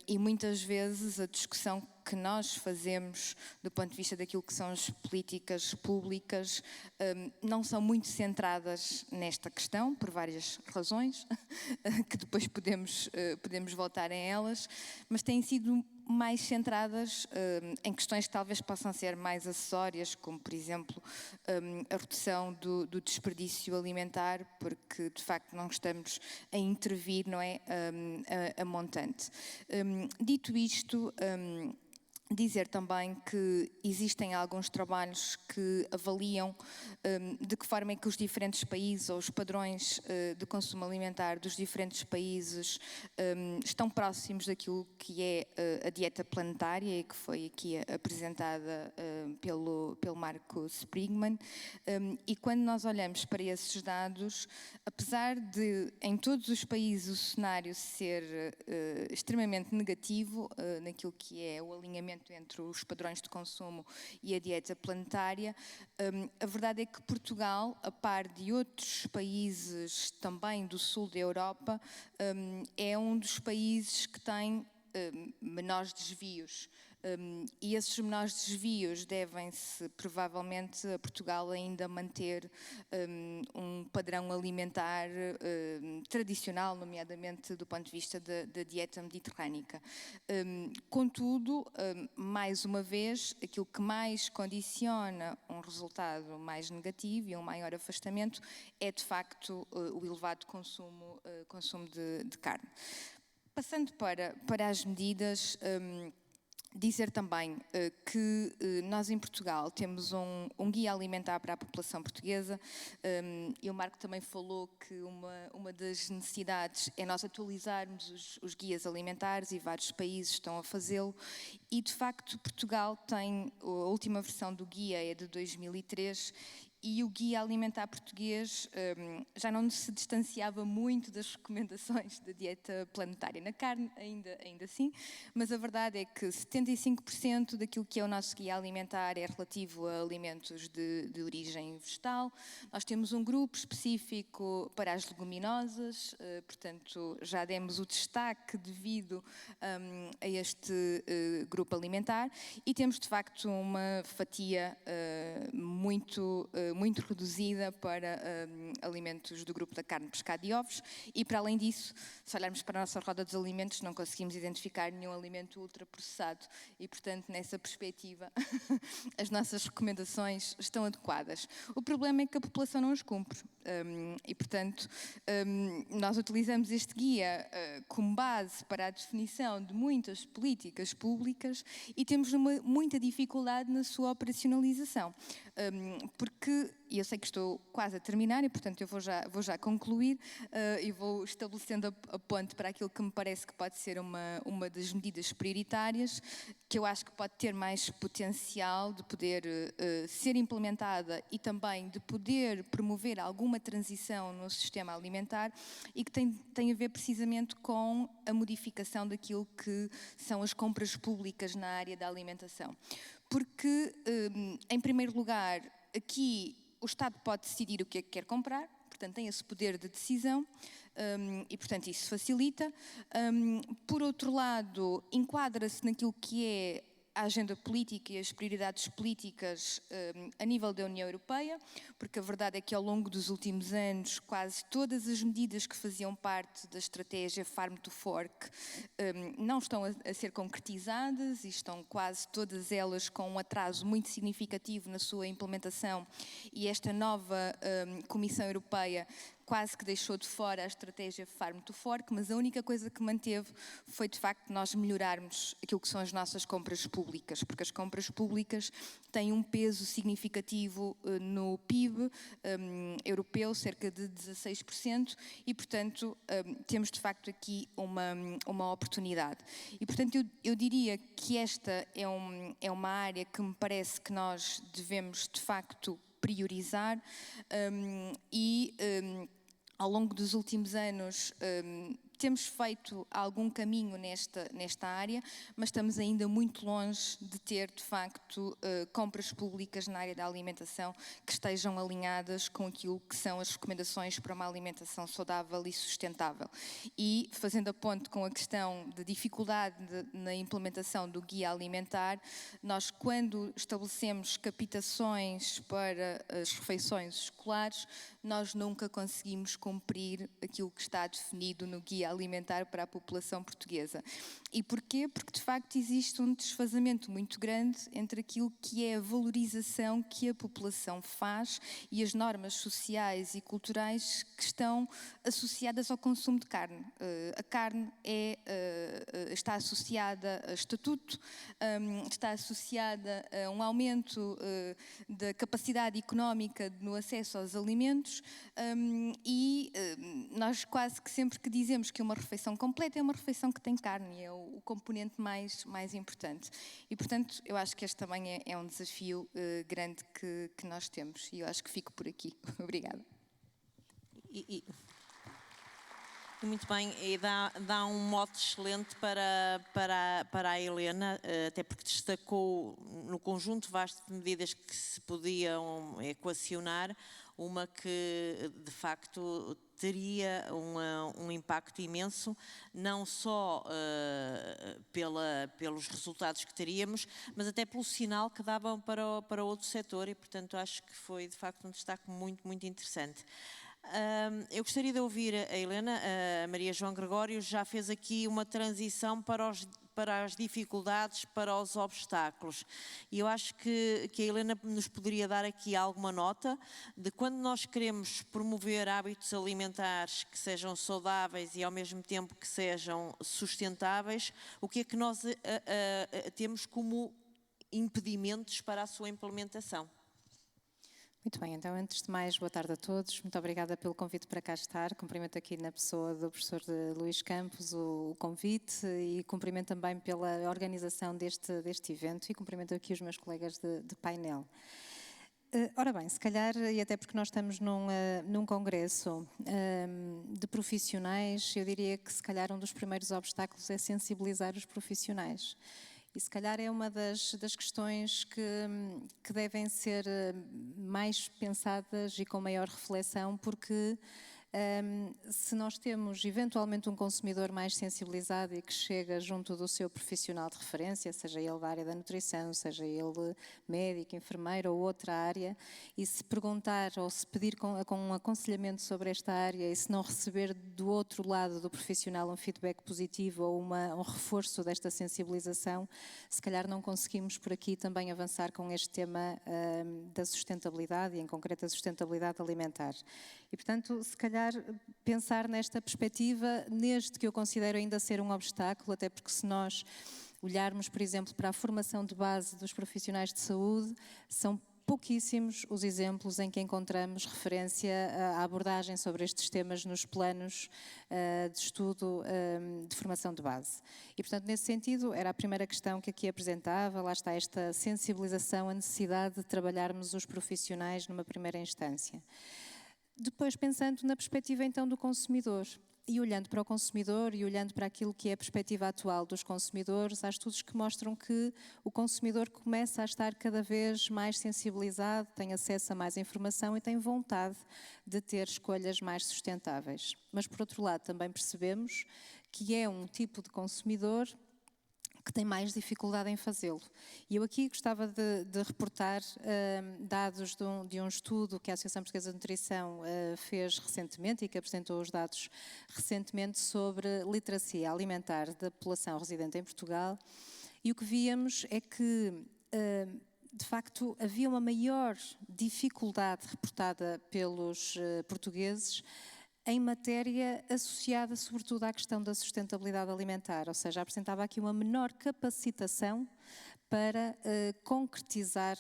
e muitas vezes a discussão que nós fazemos do ponto de vista daquilo que são as políticas públicas não são muito centradas nesta questão, por várias razões, que depois podemos voltar a elas, mas têm sido mais centradas em questões que talvez possam ser mais acessórias, como por exemplo a redução do desperdício alimentar, porque de facto não estamos a intervir, não é, a montante. Dito isto, dizer também que existem alguns trabalhos que avaliam de que forma é que os diferentes países ou os padrões de consumo alimentar dos diferentes países estão próximos daquilo que é a dieta planetária e que foi aqui apresentada pelo Marco Sprigman. E quando nós olhamos para esses dados, apesar de em todos os países o cenário ser extremamente negativo naquilo que é o alinhamento entre os padrões de consumo e a dieta planetária, a verdade é que Portugal, a par de outros países também do sul da Europa, é um dos países que tem menores desvios. E esses menores desvios devem-se provavelmente a Portugal ainda manter um padrão alimentar tradicional, nomeadamente do ponto de vista da dieta mediterrânica. Contudo, mais uma vez, aquilo que mais condiciona um resultado mais negativo e um maior afastamento é de facto o elevado consumo de carne. Passando para as medidas, dizer também que nós em Portugal temos um guia alimentar para a população portuguesa e o Marco também falou que uma das necessidades é nós atualizarmos os guias alimentares e vários países estão a fazê-lo e de facto Portugal tem, a última versão do guia é de 2003 e o guia alimentar português já não se distanciava muito das recomendações da dieta planetária. Na carne ainda assim, mas a verdade é que 75% daquilo que é o nosso guia alimentar é relativo a alimentos de origem vegetal. Nós temos um grupo específico para as leguminosas, portanto já demos o destaque devido a este grupo alimentar e temos de facto uma fatia muito reduzida para alimentos do grupo da carne, pescado e ovos e para além disso, se olharmos para a nossa roda dos alimentos, não conseguimos identificar nenhum alimento ultraprocessado e portanto nessa perspectiva as nossas recomendações estão adequadas. O problema é que a população não os cumpre e portanto nós utilizamos este guia como base para a definição de muitas políticas públicas e temos muita dificuldade na sua operacionalização, porque e eu sei que estou quase a terminar e portanto eu vou já concluir e vou estabelecendo a ponte para aquilo que me parece que pode ser uma das medidas prioritárias, que eu acho que pode ter mais potencial de poder ser implementada e também de poder promover alguma transição no sistema alimentar e que tem a ver precisamente com a modificação daquilo que são as compras públicas na área da alimentação. Porque, em primeiro lugar, aqui o Estado pode decidir o que é que quer comprar, portanto tem esse poder de decisão e, portanto, isso facilita. Por outro lado, enquadra-se naquilo que é a agenda política e as prioridades políticas a nível da União Europeia, porque a verdade é que ao longo dos últimos anos quase todas as medidas que faziam parte da estratégia Farm to Fork não estão a ser concretizadas e estão quase todas elas com um atraso muito significativo na sua implementação e esta nova Comissão Europeia quase que deixou de fora a estratégia Farm to Fork, mas a única coisa que manteve foi de facto nós melhorarmos aquilo que são as nossas compras públicas, porque as compras públicas têm um peso significativo no PIB europeu, cerca de 16%, e portanto temos de facto aqui uma oportunidade. E portanto eu diria que esta é uma área que me parece que nós devemos de facto priorizar e ao longo dos últimos anos temos feito algum caminho nesta área, mas estamos ainda muito longe de ter, de facto, compras públicas na área da alimentação que estejam alinhadas com aquilo que são as recomendações para uma alimentação saudável e sustentável. E, fazendo a ponte com a questão da dificuldade na implementação do guia alimentar, nós, quando estabelecemos captações para as refeições escolares, nós nunca conseguimos cumprir aquilo que está definido no Guia Alimentar para a população portuguesa. E porquê? Porque de facto existe um desfazamento muito grande entre aquilo que é a valorização que a população faz e as normas sociais e culturais que estão associadas ao consumo de carne. A carne está associada a estatuto, está associada a um aumento da capacidade económica no acesso aos alimentos e nós quase que sempre que dizemos que uma refeição completa é uma refeição que tem carne, é o componente mais importante. E, portanto, eu acho que este também é um desafio grande que nós temos e eu acho que fico por aqui. Obrigada. Muito bem, e dá um mote excelente para a Helena, até porque destacou no conjunto vasto de medidas que se podiam equacionar, uma que de facto teria um impacto imenso, não só pelos resultados que teríamos, mas até pelo sinal que davam para outro setor e, portanto, acho que foi de facto um destaque muito, muito interessante. Eu gostaria de ouvir a Helena. A Maria João Gregório já fez aqui uma transição para as dificuldades, para os obstáculos. E eu acho que a Helena nos poderia dar aqui alguma nota de quando nós queremos promover hábitos alimentares que sejam saudáveis e ao mesmo tempo que sejam sustentáveis, o que é que nós temos como impedimentos para a sua implementação? Muito bem, então antes de mais, boa tarde a todos. Muito obrigada pelo convite para cá estar. Cumprimento aqui na pessoa do professor Luís Campos o convite e cumprimento também pela organização deste evento e cumprimento aqui os meus colegas de painel. Ora bem, se calhar, e até porque nós estamos num congresso de profissionais, eu diria que se calhar um dos primeiros obstáculos é sensibilizar os profissionais. E se calhar é uma das questões que devem ser mais pensadas e com maior reflexão, porque se nós temos eventualmente um consumidor mais sensibilizado e que chega junto do seu profissional de referência, seja ele da área da nutrição, seja ele médico, enfermeiro ou outra área, e se perguntar ou se pedir com um aconselhamento sobre esta área e se não receber do outro lado do profissional um feedback positivo ou um reforço desta sensibilização, se calhar não conseguimos por aqui também avançar com este tema da sustentabilidade e em concreto a sustentabilidade alimentar. E portanto, se calhar pensar nesta perspectiva, neste que eu considero ainda ser um obstáculo, até porque se nós olharmos, por exemplo, para a formação de base dos profissionais de saúde, são pouquíssimos os exemplos em que encontramos referência à abordagem sobre estes temas nos planos de estudo de formação de base. E, portanto, nesse sentido, era a primeira questão que aqui apresentava, lá está esta sensibilização, a necessidade de trabalharmos os profissionais numa primeira instância. Depois, pensando na perspectiva então do consumidor, e olhando para o consumidor e olhando para aquilo que é a perspectiva atual dos consumidores, há estudos que mostram que o consumidor começa a estar cada vez mais sensibilizado, tem acesso a mais informação e tem vontade de ter escolhas mais sustentáveis. Mas, por outro lado, também percebemos que é um tipo de consumidor que tem mais dificuldade em fazê-lo. E eu aqui gostava de reportar dados de um estudo que a Associação Portuguesa de Nutrição fez recentemente e que apresentou os dados recentemente sobre literacia alimentar da população residente em Portugal. E o que víamos é que, de facto, havia uma maior dificuldade reportada pelos portugueses em matéria associada sobretudo à questão da sustentabilidade alimentar, ou seja, apresentava aqui uma menor capacitação para concretizar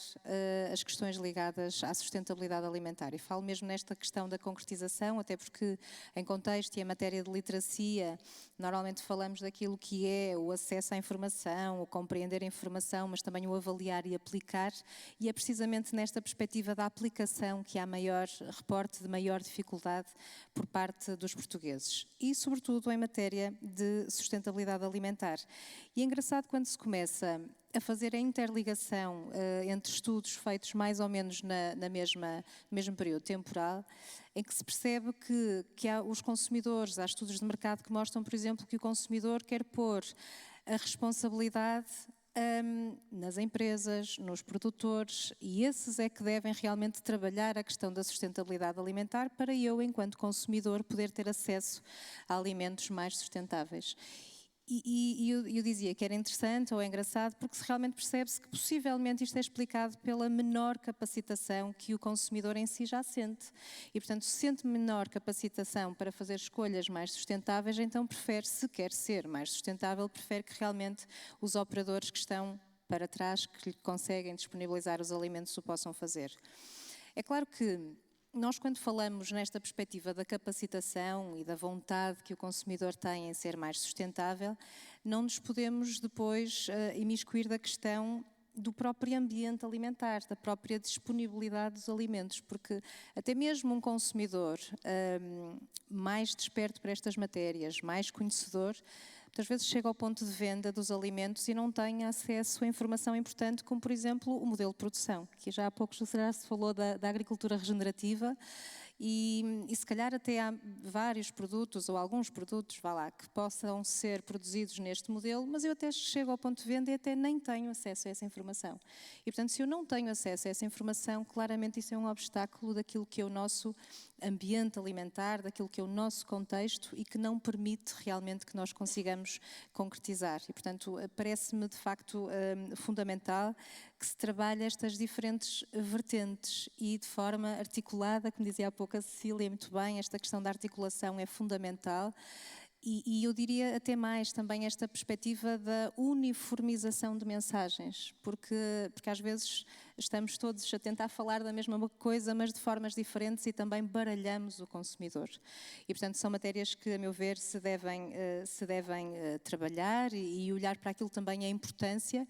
as questões ligadas à sustentabilidade alimentar. E falo mesmo nesta questão da concretização, até porque em contexto e em matéria de literacia, normalmente falamos daquilo que é o acesso à informação, o compreender a informação, mas também o avaliar e aplicar, e é precisamente nesta perspectiva da aplicação que há maior reporte de maior dificuldade por parte dos portugueses. E, sobretudo, em matéria de sustentabilidade alimentar. E é engraçado quando se começa a fazer a interligação entre estudos feitos mais ou menos no mesmo período temporal, em que se percebe que há os consumidores, há estudos de mercado que mostram, por exemplo, que o consumidor quer pôr a responsabilidade nas empresas, nos produtores, e esses é que devem realmente trabalhar a questão da sustentabilidade alimentar para eu, enquanto consumidor, poder ter acesso a alimentos mais sustentáveis. E eu dizia que era interessante ou é engraçado porque realmente percebe-se que possivelmente isto é explicado pela menor capacitação que o consumidor em si já sente. E, portanto, se sente menor capacitação para fazer escolhas mais sustentáveis, então prefere, se quer ser mais sustentável, prefere que realmente os operadores que estão para trás, que lhe conseguem disponibilizar os alimentos, o possam fazer. É claro que nós, quando falamos nesta perspectiva da capacitação e da vontade que o consumidor tem em ser mais sustentável, não nos podemos depois imiscuir da questão do próprio ambiente alimentar, da própria disponibilidade dos alimentos, porque até mesmo um consumidor mais desperto para estas matérias, mais conhecedor, muitas vezes chega ao ponto de venda dos alimentos e não tem acesso a informação importante, como, por exemplo, o modelo de produção, que já há pouco já se falou da agricultura regenerativa, e se calhar até há vários produtos, ou alguns produtos, vá lá, que possam ser produzidos neste modelo, mas eu até chego ao ponto de venda e até nem tenho acesso a essa informação. E, portanto, se eu não tenho acesso a essa informação, claramente isso é um obstáculo daquilo que é o nosso ambiente alimentar, daquilo que é o nosso contexto e que não permite realmente que nós consigamos concretizar. E, portanto, parece-me de facto fundamental que se trabalhe estas diferentes vertentes e de forma articulada, como dizia há pouco a Cecília, muito bem, esta questão da articulação é fundamental. E eu diria até mais também esta perspectiva da uniformização de mensagens, porque às vezes estamos todos a tentar falar da mesma coisa, mas de formas diferentes e também baralhamos o consumidor. E, portanto, são matérias que, a meu ver, se devem trabalhar e olhar para aquilo também a importância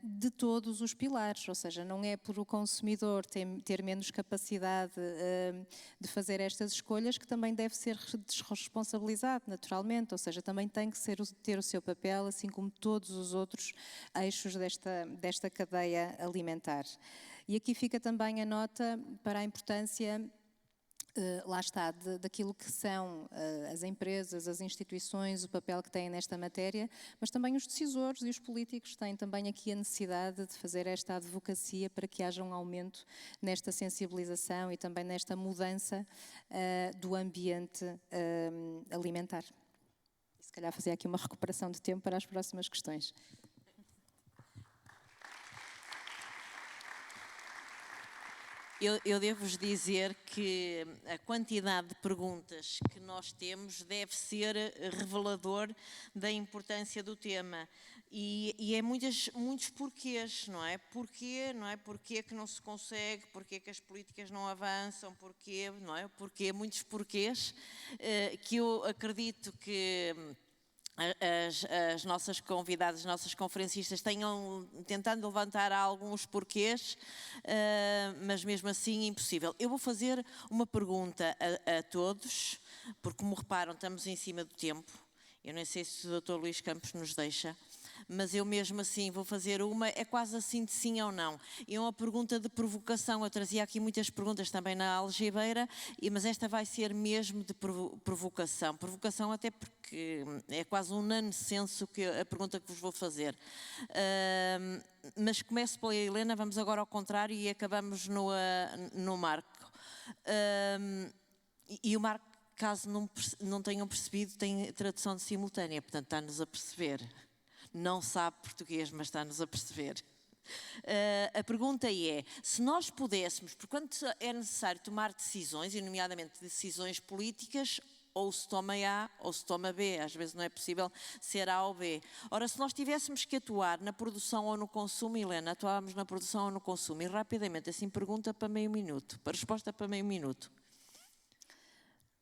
de todos os pilares, ou seja, não é por o consumidor ter menos capacidade de fazer estas escolhas que também deve ser desresponsabilizado naturalmente, ou seja, também tem que ter o seu papel, assim como todos os outros eixos desta cadeia alimentar. E aqui fica também a nota para a importância, lá está, daquilo que são as empresas, as instituições, o papel que têm nesta matéria, mas também os decisores e os políticos têm também aqui a necessidade de fazer esta advocacia para que haja um aumento nesta sensibilização e também nesta mudança do ambiente alimentar. E se calhar fazer aqui uma recuperação de tempo para as próximas questões. Eu devo-vos dizer que a quantidade de perguntas que nós temos deve ser revelador da importância do tema. E é muitos porquês, não é? Porquê, não é? Porquê que não se consegue, porquê que as políticas não avançam, porquê, não é? Porquê, muitos porquês, que eu acredito que as nossas convidadas, as nossas conferencistas tenham tentando levantar alguns porquês, mas mesmo assim impossível. Eu vou fazer uma pergunta a todos, porque como reparam estamos em cima do tempo, eu não sei se o Dr. Luís Campos nos deixa, mas eu mesmo assim vou fazer uma, é quase assim de sim ou não. É uma pergunta de provocação, eu trazia aqui muitas perguntas também na algebeira, mas esta vai ser mesmo de provocação. Provocação até porque é quase um nanosenso que a pergunta que vos vou fazer. Mas começo pela Helena, vamos agora ao contrário e acabamos no Marco. E o Marco, caso não tenham percebido, tem tradução de simultânea, portanto está-nos a perceber. Não sabe português, mas está-nos a perceber. A pergunta é, se nós pudéssemos, porque quando é necessário tomar decisões, e nomeadamente decisões políticas, ou se toma A ou se toma B, às vezes não é possível ser A ou B. Ora, se nós tivéssemos que atuar na produção ou no consumo, Helena, atuávamos na produção ou no consumo, e rapidamente, assim, pergunta para meio minuto, para resposta para meio minuto.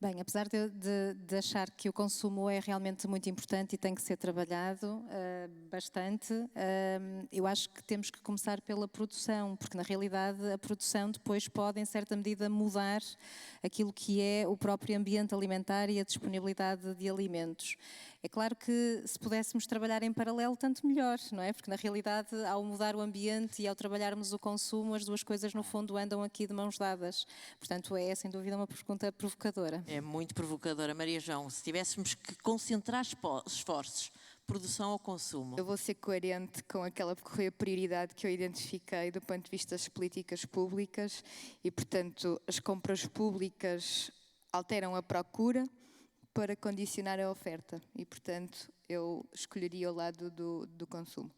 Bem, apesar de achar que o consumo é realmente muito importante e tem que ser trabalhado bastante, eu acho que temos que começar pela produção, porque na realidade a produção depois pode, em certa medida, mudar aquilo que é o próprio ambiente alimentar e a disponibilidade de alimentos. É claro que se pudéssemos trabalhar em paralelo, tanto melhor, não é? Porque na realidade, ao mudar o ambiente e ao trabalharmos o consumo, as duas coisas no fundo andam aqui de mãos dadas. Portanto, é sem dúvida uma pergunta provocadora. É muito provocadora, Maria João. Se tivéssemos que concentrar esforços produção ou consumo? Eu vou ser coerente com aquela que foi a prioridade que eu identifiquei do ponto de vista das políticas públicas e, portanto, as compras públicas alteram a procura para condicionar a oferta e, portanto, eu escolheria o lado do consumo.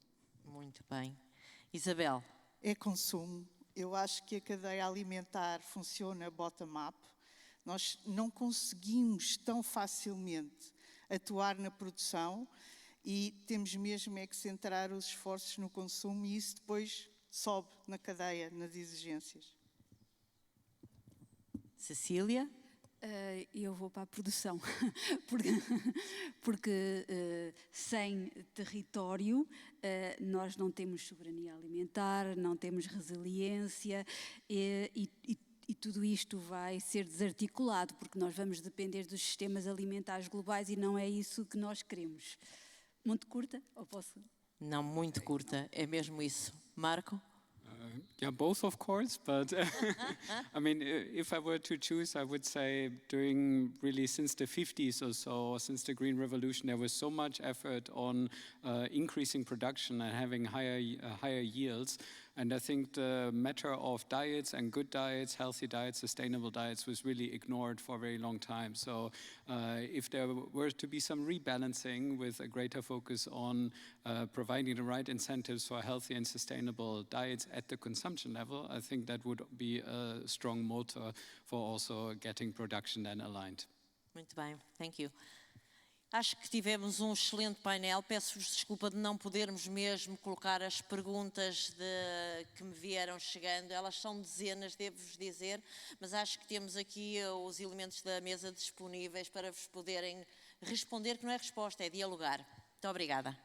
Muito bem. Isabel? É consumo. Eu acho que a cadeia alimentar funciona bottom-up. Nós não conseguimos tão facilmente atuar na produção e temos mesmo é que centrar os esforços no consumo e isso depois sobe na cadeia, nas exigências. Cecília? Eu vou para a produção, porque sem território nós não temos soberania alimentar, não temos resiliência e tudo isto vai ser desarticulado, porque nós vamos depender dos sistemas alimentares globais e não é isso que nós queremos. Muito curta? Ou posso? Não, muito curta, é mesmo isso. Marco? Yeah, both of course, but I mean, if I were to choose, I would say during really since the 50s or so, since the Green Revolution, there was so much effort on increasing production and having higher yields. And I think the matter of diets and good diets, healthy diets, sustainable diets was really ignored for a very long time. So if there were to be some rebalancing with a greater focus on providing the right incentives for healthy and sustainable diets at the consumption level, I think that would be a strong motor for also getting production then aligned. Muito bem, thank you. Acho que tivemos um excelente painel. Peço-vos desculpa de não podermos mesmo colocar as perguntas que me vieram chegando. Elas são dezenas, devo-vos dizer, mas acho que temos aqui os elementos da mesa disponíveis para vos poderem responder, que não é resposta, é dialogar. Muito obrigada.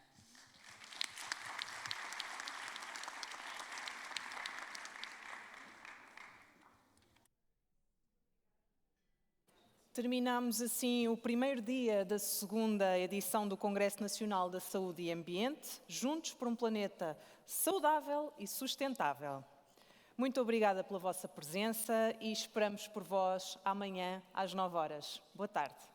Terminamos assim o primeiro dia da segunda edição do Congresso Nacional da Saúde e Ambiente, juntos por um planeta saudável e sustentável. Muito obrigada pela vossa presença e esperamos por vós amanhã às 9 horas. Boa tarde.